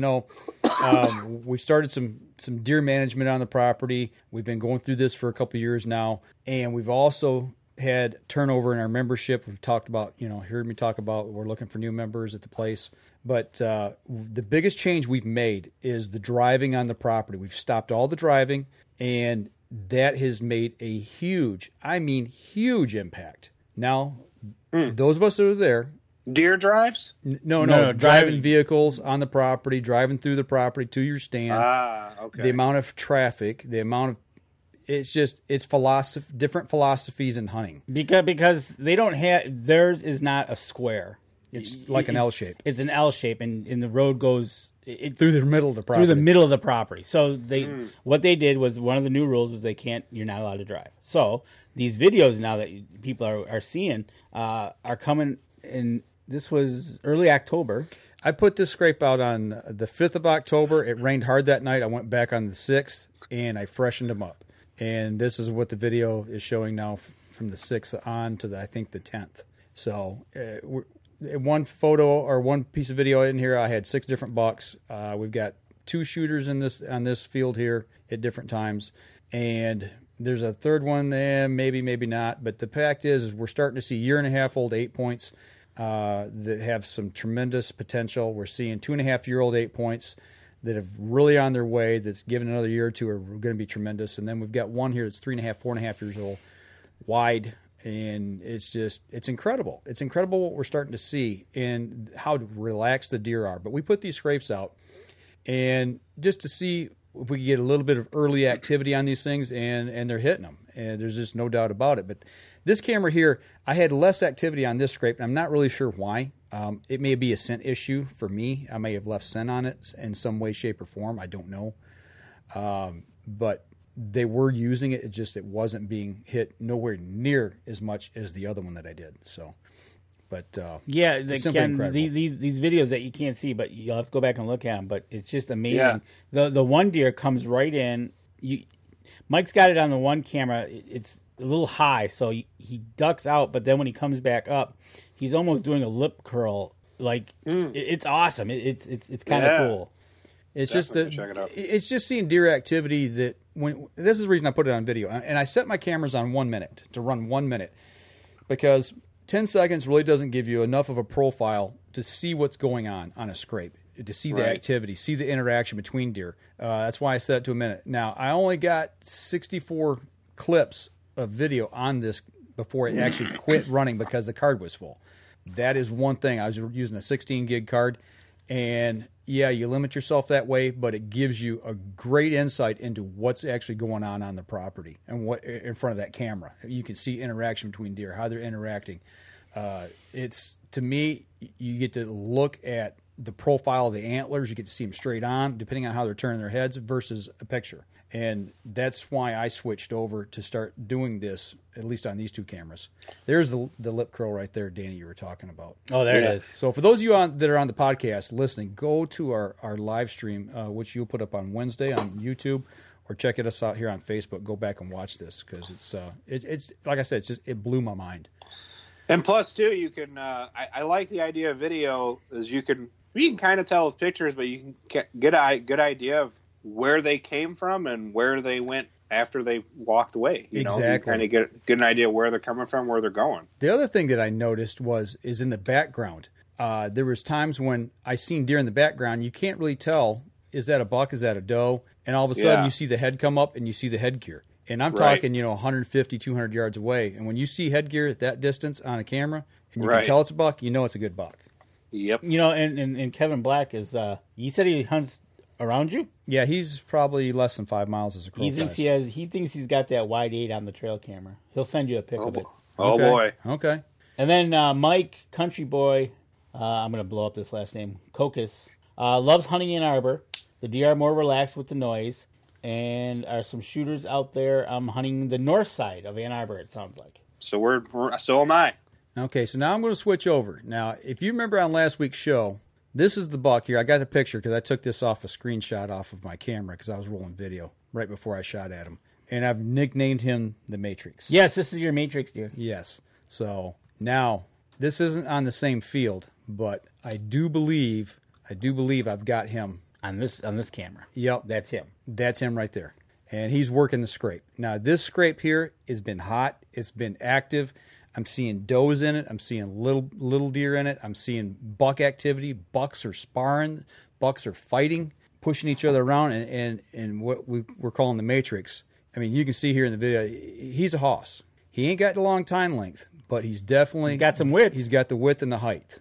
we've started some deer management on the property. We've been going through this for a couple of years now, and we've also had turnover in our membership. We've talked about, heard me talk about we're looking for new members at the place. But the biggest change we've made is the driving on the property. We've stopped all the driving, and that has made a huge impact. Now, those of us that are there. Deer drives? No, driving vehicles on the property, driving through the property to your stand. Okay. The amount of traffic, it's different philosophies in hunting. Because they don't have, theirs is not a square. It's like an L shape. It's an L shape, and the road goes through the middle of the property. Through the middle of the property. So what they did was, one of the new rules is you're not allowed to drive. So these videos now that people are seeing are coming in. This was early October. I put this scrape out on the 5th of October. It rained hard that night. I went back on the 6th, and I freshened them up. And this is what the video is showing now from the 6th on to I think the 10th. So one photo or one piece of video in here, I had 6 different bucks. We've got 2 shooters on this field here at different times, and there's a third one there, maybe not. But the fact is we're starting to see 1.5-year-old 8 points that have some tremendous potential. We're seeing 2.5-year-old 8 points that have really on their way. That's given another year or two are going to be tremendous. And then we've got one here that's 3.5, 4.5 years old, wide. And it's incredible. It's incredible what we're starting to see and how relaxed the deer are. But we put these scrapes out, and just to see if we can get a little bit of early activity on these things, and they're hitting them. And there's just no doubt about it. But this camera here, I had less activity on this scrape, and I'm not really sure why. It may be a scent issue for me. I may have left scent on it in some way, shape, or form. I don't know. But they were using it. It wasn't being hit nowhere near as much as the other one that I did. So, but yeah, it's Ken, incredible. these videos that you can't see, but you'll have to go back and look at them. But it's just amazing. Yeah. The one deer comes right in. Mike's got it on the one camera. It's a little high, so he ducks out. But then when he comes back up, he's almost doing a lip curl. Like it's awesome. It's kind of cool. It's Definitely just check it out. it's just seeing deer activity that this is the reason I put it on video, and I set my cameras on 1 minute to run 1 minute because 10 seconds really doesn't give you enough of a profile to see what's going on a scrape, to see the activity, see the interaction between deer. That's why I set it to a minute. Now I only got 64 clips of video on this before it actually quit running because the card was full. That is one thing. I was using a 16 gig card, and yeah, you limit yourself that way, but it gives you a great insight into what's actually going on the property and what in front of that camera. You can see interaction between deer, how they're interacting. It's, to me, you get to look at the profile of the antlers. You get to see them straight on, depending on how they're turning their heads versus a picture. And that's why I switched over to start doing this, at least on these two cameras. There's the lip curl right there, Danny, you were talking about. Oh, there it is. So for those of you that are on the podcast listening, go to our live stream, which you'll put up on Wednesday on YouTube, or check us out here on Facebook. Go back and watch this because it's like I said, it blew my mind. And plus, too, you can. I like the idea of video, is you can kind of tell with pictures, but you can get a good idea of where they came from and where they went after they walked away. You know, you kind of get an idea where they're coming from, where they're going. The other thing that I noticed is in the background. There was times when I seen deer in the background. You can't really tell, is that a buck, is that a doe? And all of a sudden you see the head come up and you see the headgear. And I'm talking, 150, 200 yards away. And when you see headgear at that distance on a camera and you can tell it's a buck, you know it's a good buck. Yep. And Kevin Black is, he said he hunts around you? Yeah, he's probably less than 5 miles as a crow flies. He thinks he's got that wide 8 on the trail camera. He'll send you a pic of it. Oh, boy. Okay. And then Mike, country boy, I'm going to blow up this last name, Kokas, loves hunting in Arbor. The deer are more relaxed with the noise. And are some shooters out there hunting the north side of Ann Arbor, it sounds like. So so am I. Okay, so now I'm going to switch over. Now, if you remember on last week's show, this is the buck here. I got a picture because I took this off a screenshot off of my camera because I was rolling video right before I shot at him. And I've nicknamed him the Matrix. Yes, this is your Matrix deer. Yes. So now, this isn't on the same field, but I do believe I've got him. On this camera. Yep. That's him. That's him right there. And he's working the scrape. Now, this scrape here has been hot. It's been active. I'm seeing does in it. I'm seeing little deer in it. I'm seeing buck activity. Bucks are sparring. Bucks are fighting, pushing each other around, and what we're calling the Matrix. I mean, you can see here in the video, he's a hoss. He ain't got the long time length, but he's definitely got some width. He's got the width and the height,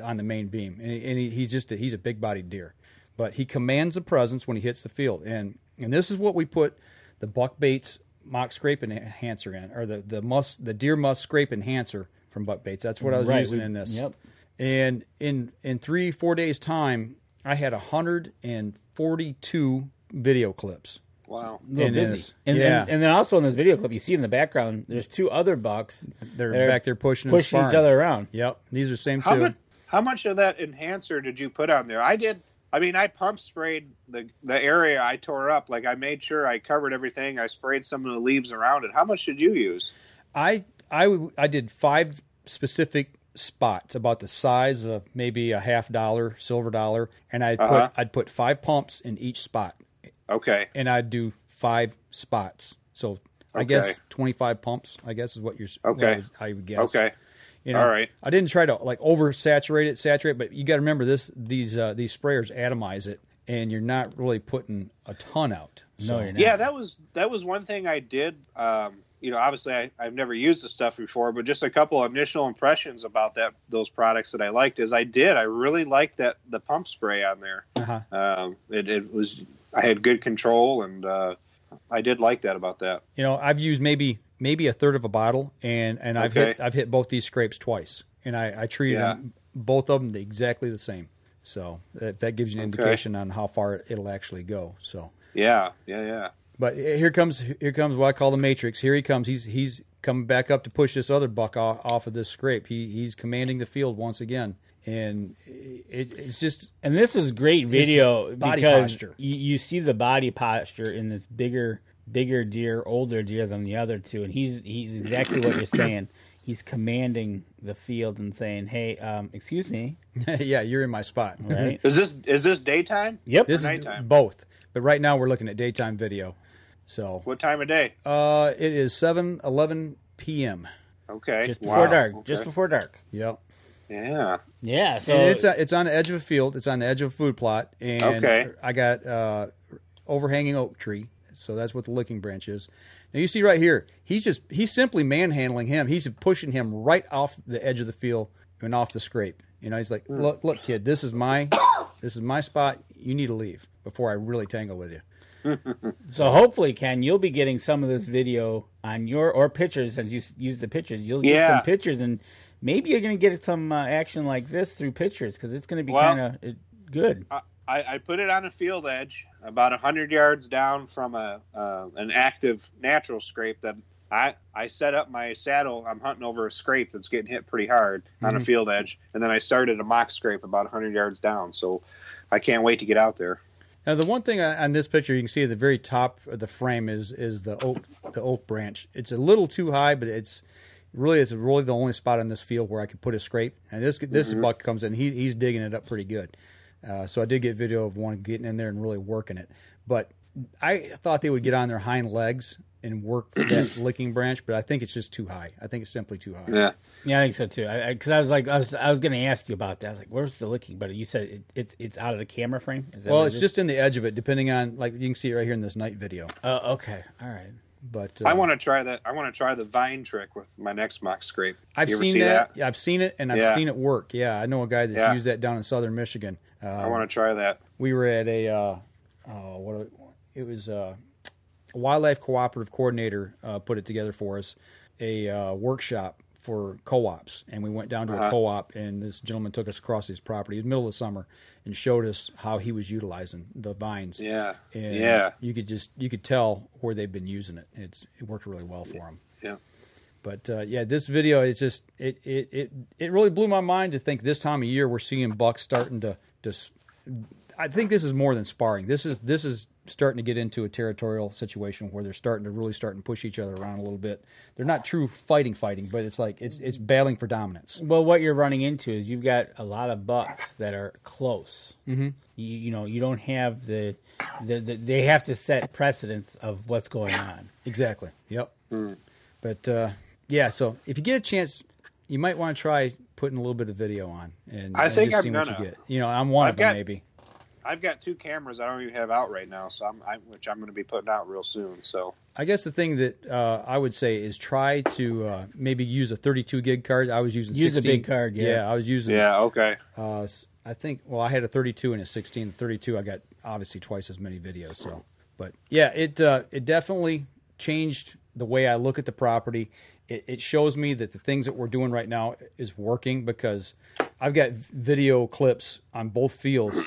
on the main beam. And he's a big-bodied deer. But he commands a presence when he hits the field. And this is what we put the buck baits mock scrape enhancer in, or the deer musk scrape enhancer from buck baits. That's what I was using in this. Yep. And in 3-4 days' time, I had 142 video clips. Wow. A little busy. And then also in this video clip, you see in the background, there's 2 other bucks. They're back there pushing each other around. Yep. These are same two. How much of that enhancer did you put on there? I pump sprayed the area I tore up. Like, I made sure I covered everything. I sprayed some of the leaves around it. How much did you use? I did 5 specific spots about the size of maybe a $50 silver dollar, and I'd put 5 pumps in each spot. Okay. And I'd do 5 spots. So I guess 25 pumps, I guess, is what you're I would guess. Okay. All right. I didn't try to saturate, but you got to remember these sprayers atomize it, and you're not really putting a ton out. No, you're not. Yeah, that was one thing I did. Obviously I've never used the stuff before, but just a couple of initial impressions about those products that I liked is I really liked the pump spray on there. Uh-huh. I had good control, and I did like that about that. I've used maybe a third of a bottle, and I've hit both these scrapes twice, and I treated them, both of them exactly the same. So that gives you an indication on how far it'll actually go. So yeah. But here comes what I call the Matrix. Here he comes. He's coming back up to push this other buck off of this scrape. He's commanding the field once again. And it's just... And this is great video body because posture. You see the body posture in this bigger deer, older deer than the other two. And he's exactly what you're saying. He's commanding the field and saying, "Hey, excuse me." Yeah, you're in my spot. Right? Is this daytime? Yep. This is nighttime? both. But right now we're looking at daytime video. So What time of day? it is 7:11 p.m. Okay. Just before dark. Okay. Just before dark. Yep. Yeah. Yeah. So And it's on the edge of a field. It's on the edge of a food plot, and Okay. I got overhanging oak tree. So that's what the licking branch is. Now you see right here, he's simply manhandling him. He's pushing him right off the edge of the field and off the scrape. You know, he's like, look, kid, this is my spot. You need to leave before I really tangle with you. So hopefully, Ken, you'll be getting some of this video on or pictures, since you use the pictures. You'll get some pictures, and maybe you're going to get some action like this through pictures, because it's going to be kind of good. I put it on a field edge about 100 yards down from an active natural scrape that I set up my saddle. I'm hunting over a scrape that's getting hit pretty hard on a field edge, and then I started a mock scrape about 100 yards down. So I can't wait to get out there. Now, the one thing on this picture you can see at the very top of the frame is the oak branch. It's a little too high, but it's really the only spot on this field where I could put a scrape. And this buck comes in, he's digging it up pretty good. So I did get video of one getting in there and really working it. But I thought they would get on their hind legs and work that licking branch, but I think it's just too high. I think it's simply too high. Yeah, I think so too. Because I was going to ask you about that. I was like, "Where's the licking?" But you said it's out of the camera frame. Is that well, it's just in the edge of it, depending on, like, you can see it right here in this night video. Oh, okay, all right. But I want to try that. I want to try the vine trick with my next mock scrape. I've you ever seen see that. Yeah, I've seen it, and I've seen it work. Yeah, I know a guy that's used that down in southern Michigan. I want to try that. We were at a wildlife cooperative coordinator put it together for us, a workshop for co-ops, and we went down to a co-op, and this gentleman took us across his property. It was middle of the summer, and showed us how he was utilizing the vines. And you could tell where they've been using it. It worked really well for him. Yeah. But this video, it's just it really blew my mind to think this time of year we're seeing bucks starting to. I think this is more than sparring. This is starting to get into a territorial situation where they're starting to push each other around a little bit. They're not true fighting, but it's like it's battling for dominance. Well, what you're running into is you've got a lot of bucks that are close. Mm-hmm. You don't have the they have to set precedence of what's going on. Exactly. Yep. But so if you get a chance, you might want to try putting a little bit of video on, and I think just I'm see gonna. what you get. I'm one of them, maybe. I've got 2 cameras I don't even have out right now, so which I'm going to be putting out real soon. So I guess the thing that I would say is try to maybe use a 32 gig card. I was using 16. Use a big card, yeah. I was using. Yeah, okay. I think. Well, I had a 32 and a 16. The 32, I got obviously twice as many videos. So, but yeah, it definitely changed the way I look at the property. It shows me that the things that we're doing right now is working, because I've got video clips on both fields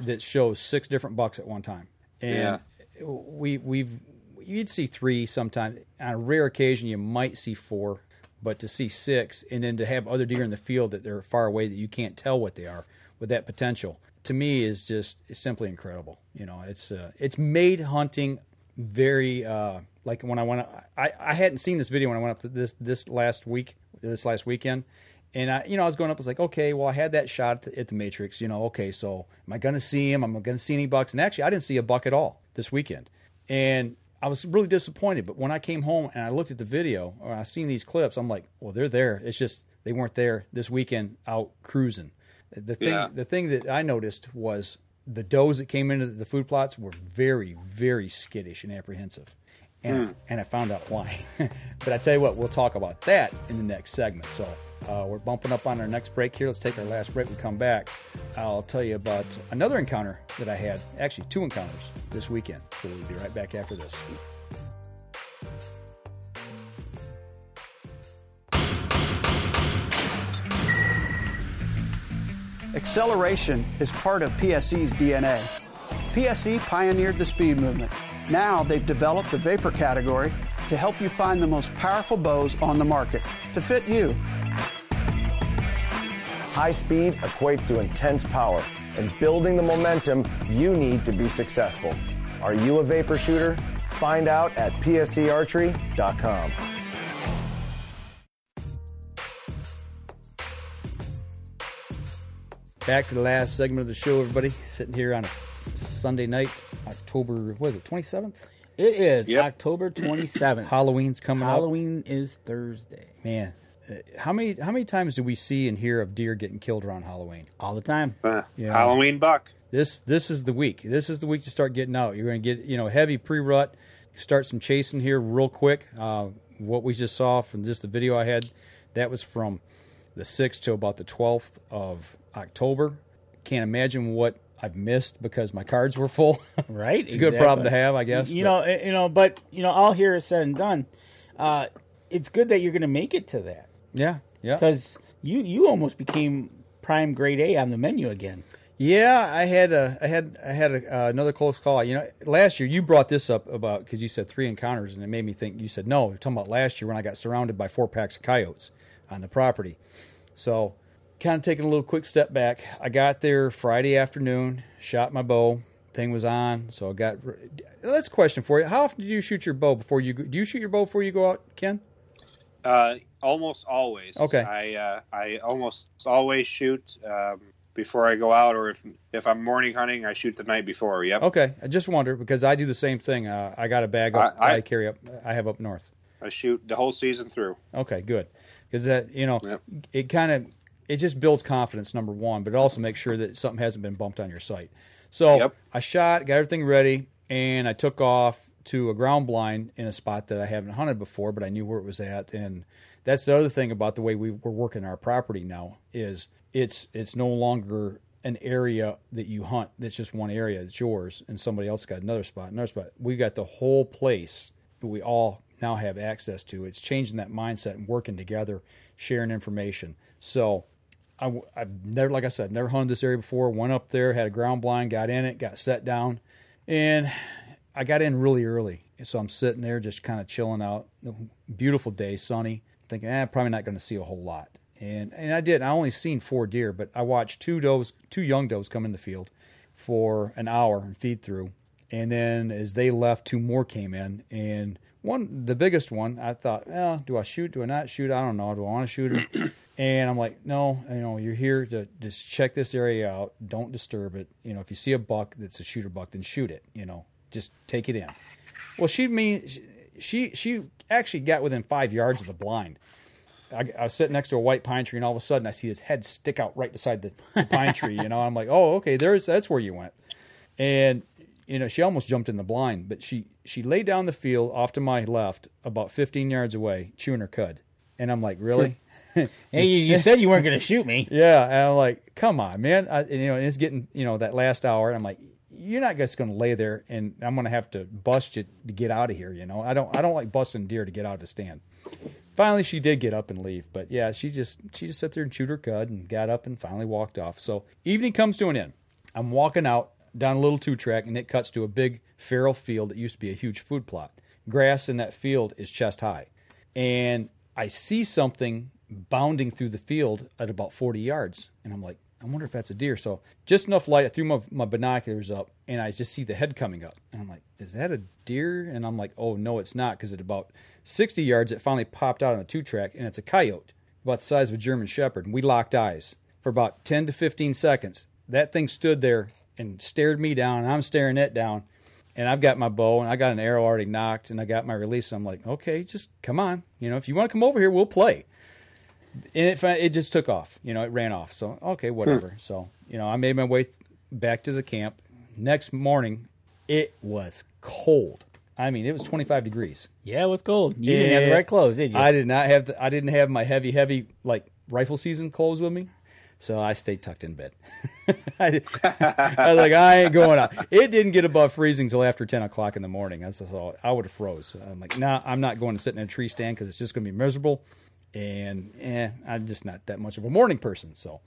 that show 6 different bucks at one time, and you'd see 3 sometimes. On a rare occasion, you might see 4, but to see 6, and then to have other deer in the field that they're far away that you can't tell what they are with that potential, to me is simply incredible. It's made hunting very. Like when I went, I hadn't seen this video when I went up this last weekend, and I was going up. I was like, okay, well, I had that shot at the Matrix. Okay, so am I going to see him? Am I going to see any bucks? And actually, I didn't see a buck at all this weekend, and I was really disappointed. But when I came home and I looked at the video, or I seen these clips, I'm like, well, they're there. It's just they weren't there this weekend out cruising. The thing that I noticed was the does that came into the food plots were very, very skittish and apprehensive. And I found out why. But I tell you what, we'll talk about that in the next segment. So we're bumping up on our next break here. Let's take our last break. We come back, I'll tell you about another encounter that I had. Actually, 2 encounters this weekend. So we'll be right back after this. Acceleration is part of PSE's DNA. PSE pioneered the speed movement. Now they've developed the vapor category to help you find the most powerful bows on the market to fit you. High speed equates to intense power and building the momentum you need to be successful. Are you a vapor shooter? Find out at pscarchery.com. Back to the last segment of the show, everybody. Sitting here on a Sunday night, October, what is it, 27th? It is October 27th. Halloween's coming up. Halloween is Thursday. Man, how many times do we see and hear of deer getting killed around Halloween? All the time. Halloween buck. This is the week. This is the week to start getting out. You're going to get heavy pre-rut. Start some chasing here real quick. What we just saw from just the video I had, that was from the 6th to about the 12th of October. Can't imagine what I've missed because my cards were full. Right. It's a good problem to have, I guess. But all here is said and done. It's good that you're going to make it to that. Yeah. Because you almost became prime grade A on the menu again. Yeah, I had another close call. Last year you brought this up about because you said 3 encounters, and it made me think. You said no, you're talking about last year when I got surrounded by 4 packs of coyotes on the property. So, kind of taking a little quick step back. I got there Friday afternoon, shot my bow. Thing was on, so I got. That's a question for you. How often do you shoot your bow before you go? Do you shoot your bow before you go out, Ken? Almost always. Okay. I almost always shoot before I go out, or if I'm morning hunting, I shoot the night before. Yep. Okay. I just wonder because I do the same thing. I got a bag up, I carry up. I have up north. I shoot the whole season through. Okay, good. Because that it just builds confidence, number one, but it also makes sure that something hasn't been bumped on your sight. So I shot, got everything ready, and I took off to a ground blind in a spot that I haven't hunted before, but I knew where it was at. And that's the other thing about the way we're working our property now is it's no longer an area that you hunt that's just one area. It's yours, and somebody else got another spot. We got the whole place that we all now have access to. It's changing that mindset and working together, sharing information. So I've never, like I said, never hunted this area before. Went up there, had a ground blind, got in it, got set down, and I got in really early. So I'm sitting there just kind of chilling out. Beautiful day, sunny. Thinking, probably not going to see a whole lot. And I did. I only seen 4 deer, but I watched 2 young does come in the field for an hour and feed through. And then as they left, 2 more came in, and the biggest one, I thought, do I shoot? Do I not shoot? I don't know. Do I want to shoot her? And I'm like, no, you're here to just check this area out. Don't disturb it. If you see a buck that's a shooter buck, then shoot it. Just take it in. Well, she actually got within 5 yards of the blind. I was sitting next to a white pine tree, and all of a sudden I see his head stick out right beside the pine tree. I'm like, oh, okay, that's where you went. And she almost jumped in the blind, but she laid down the field off to my left, about 15 yards away, chewing her cud. And I'm like, really? Hey, you said you weren't going to shoot me. Yeah, and I'm like, come on, man. And it's getting that last hour. And I'm like, you're not just going to lay there, and I'm going to have to bust you to get out of here. I don't like busting deer to get out of the stand. Finally, she did get up and leave, but yeah, she just sat there and chewed her cud and got up and finally walked off. So evening comes to an end. I'm walking out down a little 2-track, and it cuts to a big feral field that used to be a huge food plot. Grass in that field is chest high, and I see something bounding through the field at about 40 yards, and I'm like, I wonder if that's a deer. So just enough light, I threw my binoculars up, and I just see the head coming up, and I'm like, is that a deer? And I'm like, oh no, it's not, because at about 60 yards, it finally popped out on a 2-track, and it's a coyote about the size of a German Shepherd. And we locked eyes for about 10 to 15 seconds. That thing stood there and stared me down, and I'm staring it down. And I've got my bow, and I got an arrow already knocked, and I got my release. So I'm like, okay, just come on. If you want to come over here, we'll play. And it just took off. It ran off. So, okay, whatever. So, I made my way back to the camp. Next morning, it was cold. I mean, it was 25 degrees. Yeah, it was cold. You didn't have the right clothes, did you? I did not have I didn't have my heavy, like, rifle season clothes with me. So I stayed tucked in bed. I was like, I ain't going out. It didn't get above freezing until after 10 o'clock in the morning. I would have froze. I'm like, nah, I'm not going to sit in a tree stand because it's just going to be miserable. And I'm just not that much of a morning person. So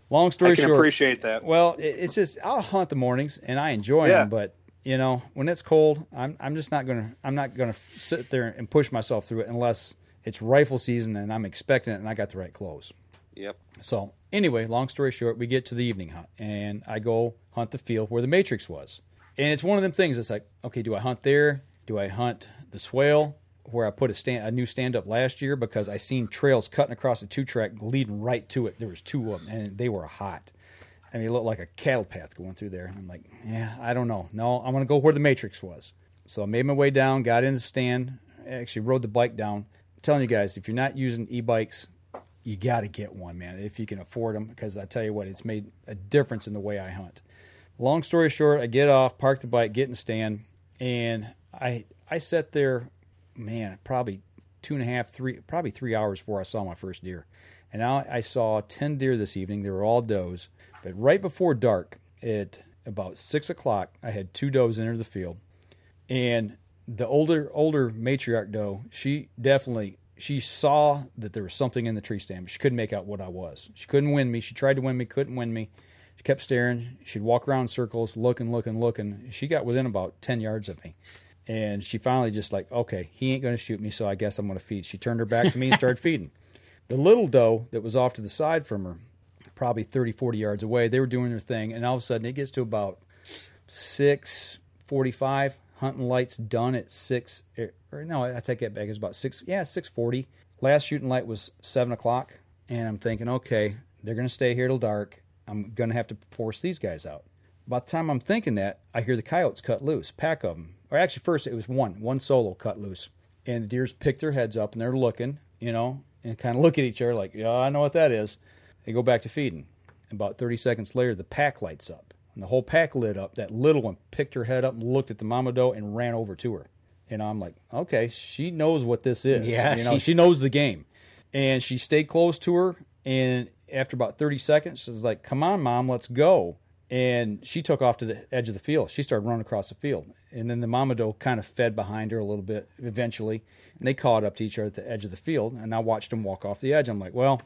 long story short. I can appreciate that. Well, it's just, I'll hunt the mornings, and I enjoy them. But, you know, when it's cold, I'm just not gonna sit there and push myself through it unless it's rifle season and I'm expecting it and I got the right clothes. Yep. So anyway, long story short, we get to the evening hunt and I go hunt the field where the Matrix was. And it's one of them things. It's like, okay, do I hunt there? Do I hunt the swale where I put a new stand up last year because I seen trails cutting across the 2-track leading right to it. There was 2 of them and they were hot. I mean, it looked like a cattle path going through there. And I'm like, yeah, I don't know. No, I'm going to go where the Matrix was. So I made my way down, got in the stand, actually rode the bike down. I'm telling you guys, if you're not using e-bikes, you got to get one, man, if you can afford them, because I tell you what, it's made a difference in the way I hunt. Long story short, I get off, park the bike, get in the stand, and I sat there, man, probably 3 hours before I saw my first deer. And now I saw 10 deer this evening. They were all does. But right before dark, at about 6 o'clock, I had 2 does enter the field. And the older matriarch doe, she saw that there was something in the tree stand, but she couldn't make out what I was. She couldn't win me. She tried to win me, couldn't win me. She kept staring. She'd walk around in circles, looking. She got within about 10 yards of me. And she finally just like, okay, he ain't going to shoot me, so I guess I'm going to feed. She turned her back to me and started feeding. The little doe that was off to the side from her, probably 30, 40 yards away, they were doing their thing, and all of a sudden it gets to about 6:45, hunting lights done at 6, or no, I take that back, it's about 6:40. Last shooting light was 7 o'clock, and I'm thinking, okay, they're going to stay here till dark. I'm going to have to force these guys out. By the time I'm thinking that, I hear the coyotes cut loose, pack of them. Or actually, first it was one solo cut loose. And the deers pick their heads up, and they're looking, you know, and kind of look at each other like, yeah, I know what that is. They go back to feeding. About 30 seconds later, the pack lights up. And the whole pack lit up. That little one picked her head up and looked at the mama doe and ran over to her. And I'm like, okay, she knows what this is. Yeah, you know, she knows the game. And she stayed close to her, and after about 30 seconds, she was like, come on, Mom, let's go. And she took off to the edge of the field. She started running across the field. And then the mama doe kind of fed behind her a little bit eventually. And they caught up to each other at the edge of the field. And I watched them walk off the edge. I'm like, well,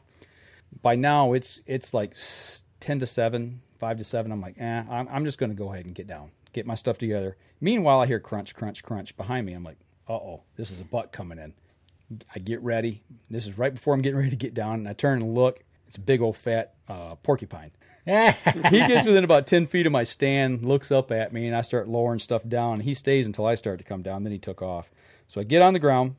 by now it's like 10-7, 5-7. I'm like, I'm just going to go ahead and get down, get my stuff together. Meanwhile, I hear crunch, crunch, crunch behind me. I'm like, uh-oh, this is a buck coming in. I get ready. This is right before I'm getting ready to get down. And I turn and look. It's a big old fat porcupine. He gets within about 10 feet of my stand, looks up at me, and I start lowering stuff down. He stays until I start to come down. Then he took off. So I get on the ground,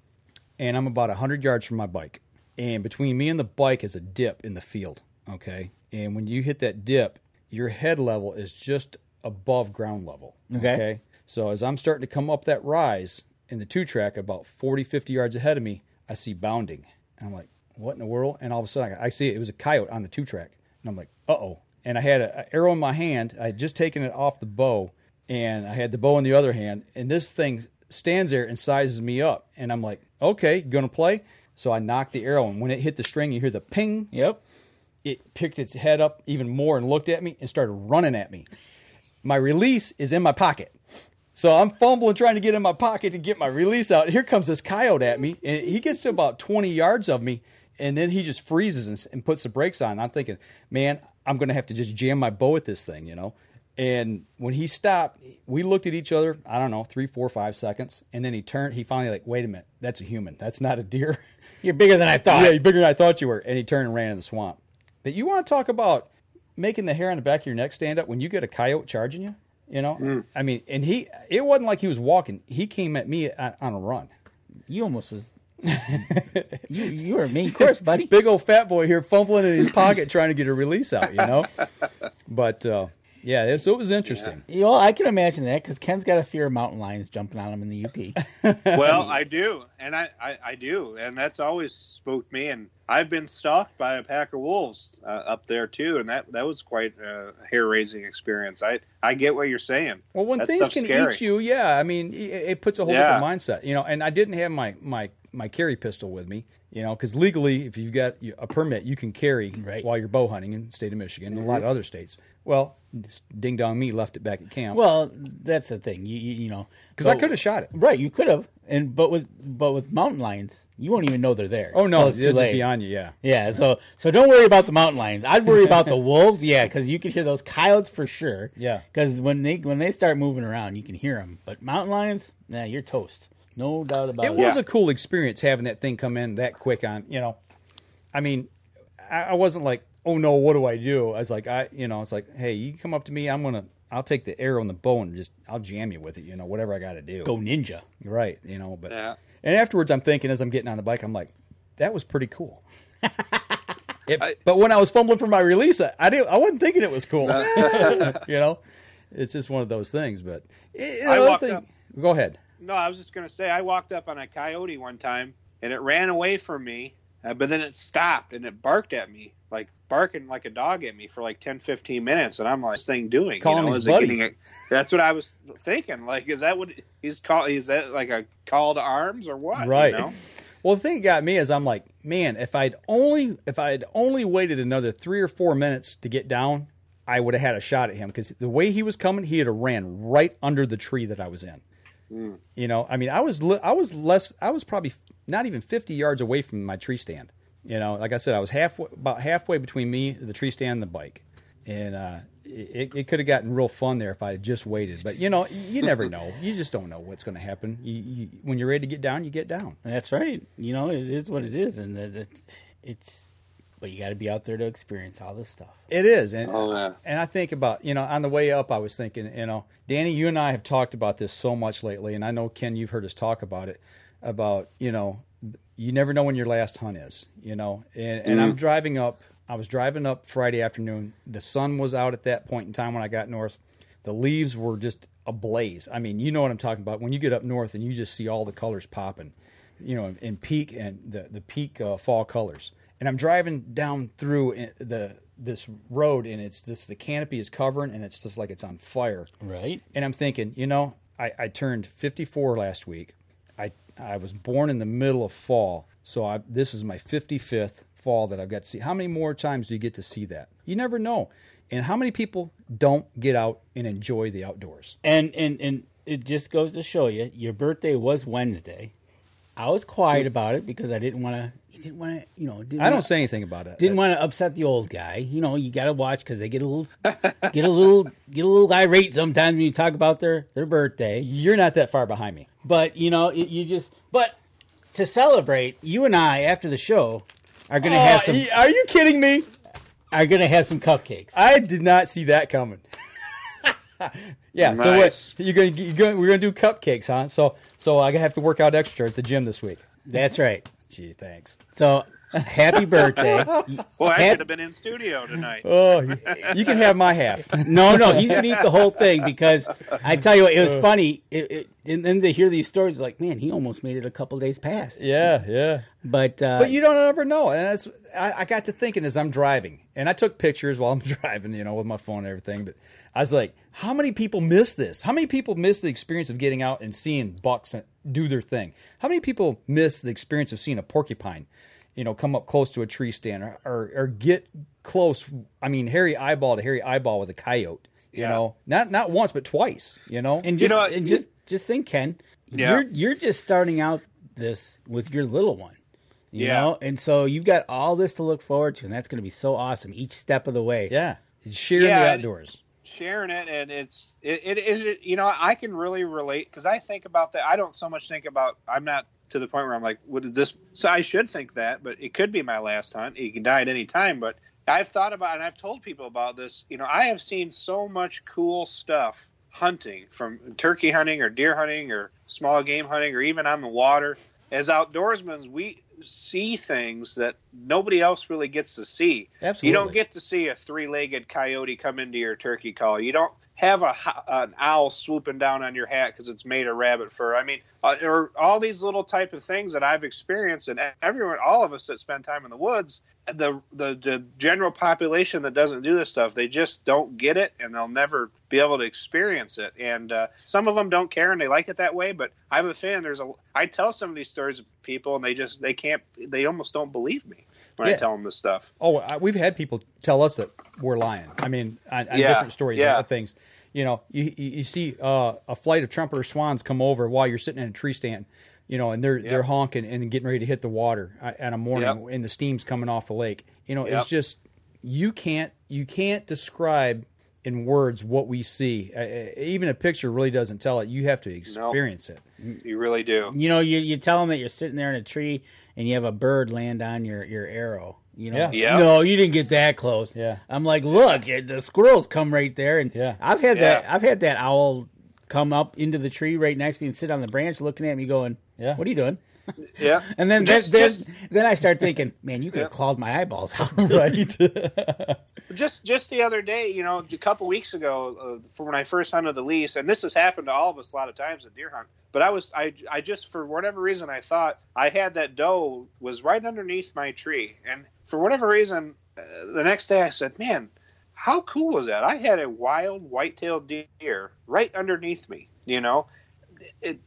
and I'm about 100 yards from my bike. And between me and the bike is a dip in the field, okay? And when you hit that dip, your head level is just above ground level, okay? So as I'm starting to come up that rise in the 2-track, about 40, 50 yards ahead of me, I see bounding. And I'm like, what in the world? And all of a sudden, I see it. It was a coyote on the 2-track. And I'm like, uh-oh. And I had an arrow in my hand. I had just taken it off the bow, and I had the bow in the other hand. And this thing stands there and sizes me up. And I'm like, okay, going to play? So I knocked the arrow, and when it hit the string, you hear the ping. Yep. It picked its head up even more and looked at me and started running at me. My release is in my pocket. So I'm fumbling, trying to get in my pocket to get my release out. Here comes this coyote at me, and he gets to about 20 yards of me, and then he just freezes and puts the brakes on. I'm thinking, man, I'm going to have to just jam my bow at this thing, you know. And when he stopped, we looked at each other, I don't know, 3, 4, 5 seconds. And then he turned, he finally like, wait a minute, that's a human. That's not a deer. You're bigger than I thought. Yeah, you're bigger than I thought you were. And he turned and ran in the swamp. But you want to talk about making the hair on the back of your neck stand up when you get a coyote charging you? You know? I mean, and it wasn't like he was walking. He came at me on a run. You almost was... you were a main course, buddy. Big old fat boy here fumbling in his pocket trying to get a release out, you know? But, yeah, so it was interesting. Yeah. You know, I can imagine that because Ken's got a fear of mountain lions jumping on him in the UP. Well, I do, and I do, and that's always spooked me. And I've been stalked by a pack of wolves up there too, and that was quite a hair-raising experience. I get what you're saying. Well, when that things can scary. eat you, yeah, I mean, it puts a whole different mindset, you know. And I didn't have my my carry pistol with me, because legally, if you've got a permit, you can carry while you're bow hunting in the state of Michigan and a lot of other states. Well, ding dong me left it back at camp. Well, that's the thing, because I could have shot it. Right, you could have, but with mountain lions, you won't even know they're there. Oh no, it's they'll too late. just be on you. Yeah, yeah. So don't worry about the mountain lions. I'd worry about the wolves. Yeah, because you can hear those coyotes for sure. Yeah, because when they start moving around, you can hear them. But mountain lions, nah, you're toast. No doubt about it. It was a cool experience having that thing come in that quick on. I mean, I wasn't like, oh no, what do I do? I was like, it's like, hey, you come up to me, I'll take the arrow and the bow and I'll jam you with it, whatever I got to do. Go ninja. Right, but and afterwards I'm thinking as I'm getting on the bike, I'm like, that was pretty cool. But when I was fumbling for my release, I wasn't thinking it was cool. It's just one of those things. But go ahead. No, I was just going to say, I walked up on a coyote one time, and it ran away from me, but then it stopped, and it barked at me, like barking like a dog at me for like 10, 15 minutes, and I'm like, what's this thing doing? Calling his buddies. That's what I was thinking. Like, is that what he's called? Is that like a call to arms or what? Right. Well, the thing that got me is I'm like, man, if I'd only waited another 3 or 4 minutes to get down, I would have had a shot at him, because the way he was coming, he had ran right under the tree that I was in. I mean, I was probably not even 50 yards away from my tree stand. Like I said, I was about halfway between me, the tree stand, and the bike, and it could have gotten real fun there if I had just waited. But you never know. You just don't know what's going to happen. When you're ready to get down, you get down. That's right. It is what it is, and it's. But you got to be out there to experience all this stuff. It is. And, and I think about, on the way up, I was thinking, Danny, you and I have talked about this so much lately, and I know, Ken, you've heard us talk about it, about, you never know when your last hunt is, and I'm driving up. I was driving up Friday afternoon. The sun was out at that point in time when I got north. The leaves were just ablaze. I mean, you know what I'm talking about. When you get up north and you just see all the colors popping, in peak and the peak fall colors. And I'm driving down through this road, and the canopy is covering, and it's just like it's on fire. Right. And I'm thinking, I turned 54 last week. I was born in the middle of fall, so this is my 55th fall that I've got to see. How many more times do you get to see that? You never know. And how many people don't get out and enjoy the outdoors? And it just goes to show you, your birthday was Wednesday. I was quiet about it because I didn't want to. I don't say anything about it. Didn't want to upset the old guy. You got to watch because they get a little irate sometimes when you talk about their birthday. You're not that far behind me, but but to celebrate, you and I after the show are going to have some. Are you kidding me? Are going to have some cupcakes. I did not see that coming. Yeah, nice. So we're gonna do cupcakes, huh? So I have to work out extra at the gym this week. That's right. Gee, thanks. So happy birthday! Well, I should have been in studio tonight. Oh, you can have my half. No, he's gonna eat the whole thing because I tell you what, it was funny. And then to hear these stories, like, man, he almost made it a couple days past. Yeah. But you don't ever know. And I got to thinking as I'm driving, and I took pictures while I'm driving, with my phone and everything. But I was like, how many people miss this? How many people miss the experience of getting out and seeing bucks do their thing? How many people miss the experience of seeing a porcupine, come up close to a tree stand or get close? I mean, hairy eyeball to hairy eyeball with a coyote. Not once but twice. And just think, Ken, you're just starting out this with your little one. You know, and so you've got all this to look forward to, and that's going to be so awesome each step of the way. Yeah, sharing the outdoors. Sharing it, and it's I can really relate because I think about that. I don't so much think about. I'm not to the point where I'm like, what is this? So I should think that, but it could be my last hunt. You can die at any time, but I've thought about, and I've told people about this. I have seen so much cool stuff hunting, from turkey hunting or deer hunting or small game hunting or even on the water. As outdoorsmen, we see things that nobody else really gets to see. Absolutely. You don't get to see a 3-legged coyote come into your turkey call. You don't have an owl swooping down on your hat because it's made of rabbit fur. I mean, or all these little type of things that I've experienced, and everyone, all of us that spend time in the woods, the general population that doesn't do this stuff, they just don't get it, and they'll never be able to experience it. And some of them don't care and they like it that way. But I have a feeling I tell some of these stories to people, and they almost don't believe me when I tell them this stuff. Oh, we've had people tell us that we're lying. I mean, on different stories of things. You know, you see a flight of trumpeter swans come over while you're sitting in a tree stand, you know, and they're honking and getting ready to hit the water at a morning, and the steam's coming off the lake. You know, it's just you can't describe in words what we see. Even a picture really doesn't tell it. You have to experience it. You really do. You know, you tell them that you're sitting there in a tree and you have a bird land on your arrow. You know, no, you didn't get that close. Yeah, I'm like, look, the squirrels come right there, and I've had that owl come up into the tree right next to me and sit on the branch, looking at me, going, "What are you doing?" Yeah, and then then I start thinking, man, you could have clawed my eyeballs out, right? Just the other day, you know, a couple weeks ago, for when I first hunted the lease, and this has happened to all of us a lot of times at deer hunt. But I just, for whatever reason, I thought I had that doe was right underneath my tree, and for whatever reason, the next day I said, man, how cool was that? I had a wild white-tailed deer right underneath me, you know?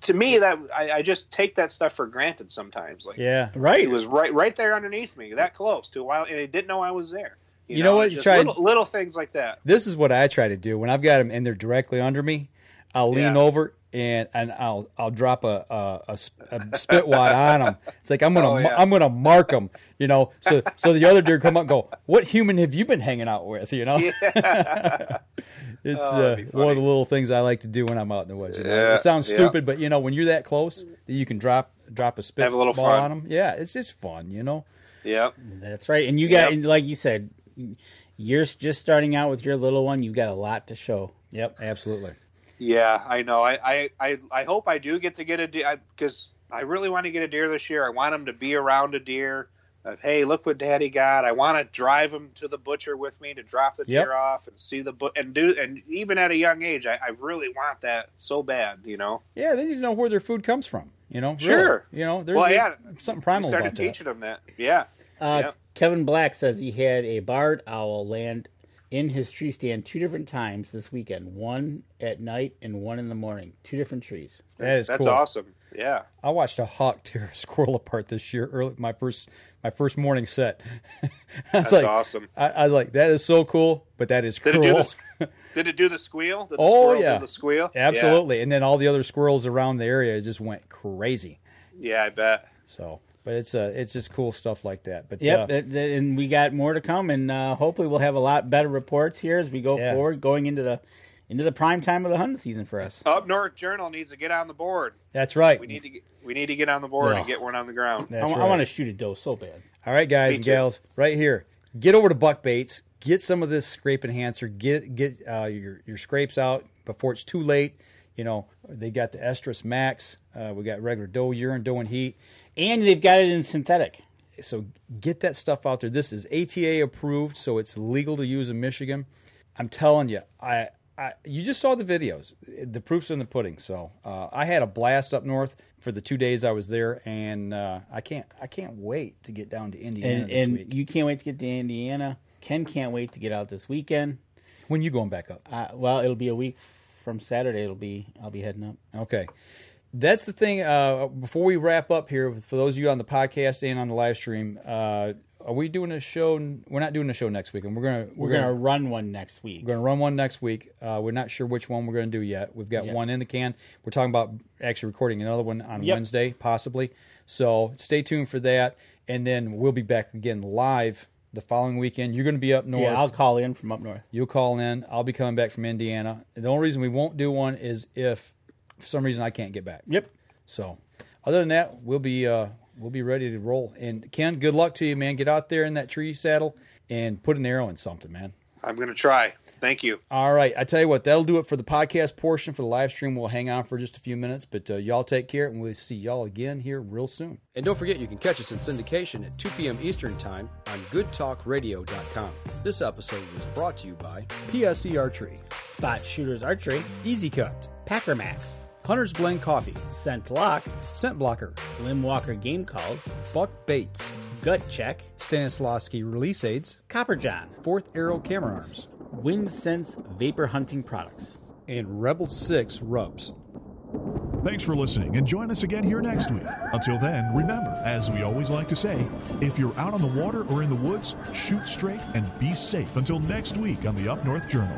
To me, that I just take that stuff for granted sometimes. Like, right. It was right there underneath me, that close to a wild, and he didn't know I was there. You know what? You try little things like that. This is what I try to do when I've got them and they're directly under me. I'll lean over and I'll drop a spit wad on them. It's like I'm gonna mark them, you know. So the other deer come up and go, "What human have you been hanging out with?" You know. It's one of the little things I like to do when I'm out in the woods. You know? It sounds stupid, but you know, when you're that close, that you can drop a spit ball on them. Yeah, it's just fun, you know. Yep, that's right. And you got, like you said, you're just starting out with your little one. You've got a lot to show. Yep, absolutely. Yeah, I know. I hope I do get a deer, because I really want to get a deer this year. I want him to be around a deer. Hey, look what Daddy got. I want to drive him to the butcher with me to drop the deer off and see and even at a young age, I really want that so bad, you know. Yeah, they need to know where their food comes from, you know. Sure. Really. You know, there's something primal about that. We started teaching them that. Yeah. Kevin Black says he had a barred owl land in his tree stand 2 different times this weekend. One at night and one in the morning. 2 different trees. That's cool. Awesome. Yeah. I watched a hawk tear a squirrel apart this year. My first morning set. That's awesome. I was like, that is so cool, but that is cruel. Did it do the squeal? Did the squirrel do the squeal? Absolutely. Yeah. And then all the other squirrels around the area just went crazy. Yeah, I bet. So, but it's just cool stuff like that. But and we got more to come, and hopefully we'll have a lot better reports here as we go forward, going into the prime time of the hunting season for us. Up North Journal needs to get on the board. That's right. We need to get on the board and get one on the ground. I want to shoot a doe so bad. All right, guys and gals, right here. Get over to Buck Baits. Get some of this scrape enhancer. Get your scrapes out before it's too late. You know, they got the Estrus Max. We got regular doe urine, doe and heat. And they've got it in synthetic. So get that stuff out there. This is ATA approved, so it's legal to use in Michigan. I'm telling you, you just saw the videos. The proof's in the pudding. So I had a blast up north for the 2 days I was there, and I can't wait to get down to Indiana this week. And you can't wait to get to Indiana. Ken can't wait to get out this weekend. When you going back up? Well, it'll be a week from Saturday. I'll be heading up. Okay. That's the thing. Before we wrap up here, for those of you on the podcast and on the live stream, are we doing a show? We're not doing a show next week, and we're gonna run one next week. We're gonna run one next week. We're not sure which one we're gonna do yet. We've got one in the can. We're talking about actually recording another one on Wednesday, possibly. So stay tuned for that, and then we'll be back again live the following weekend. You're going to be up north. Yeah, I'll call in from up north. You'll call in. I'll be coming back from Indiana. And the only reason we won't do one is if for some reason I can't get back. Yep. So other than that, we'll be ready to roll. And Ken, good luck to you, man. Get out there in that tree saddle and put an arrow in something, man. I'm going to try. Thank you. All right. I tell you what, that'll do it for the podcast portion. For the live stream, we'll hang on for just a few minutes, but y'all take care, and we'll see y'all again here real soon. And don't forget, you can catch us in syndication at 2 p.m. Eastern Time on goodtalkradio.com. This episode was brought to you by PSE Archery, Spot Shooters Archery, Easy Cut, Packer Max, Hunter's Blend Coffee, Scent Lock, Scent Blocker, Lim Walker Game Calls, Buck Baits, Gut Check, Stanislawski Release Aids, Copper John, Fourth Arrow Camera Arms, Wind Sense Vapor Hunting Products, and Rebel 6 Rubs. Thanks for listening, and join us again here next week. Until then, remember, as we always like to say, if you're out on the water or in the woods, shoot straight and be safe. Until next week on the Up North Journal.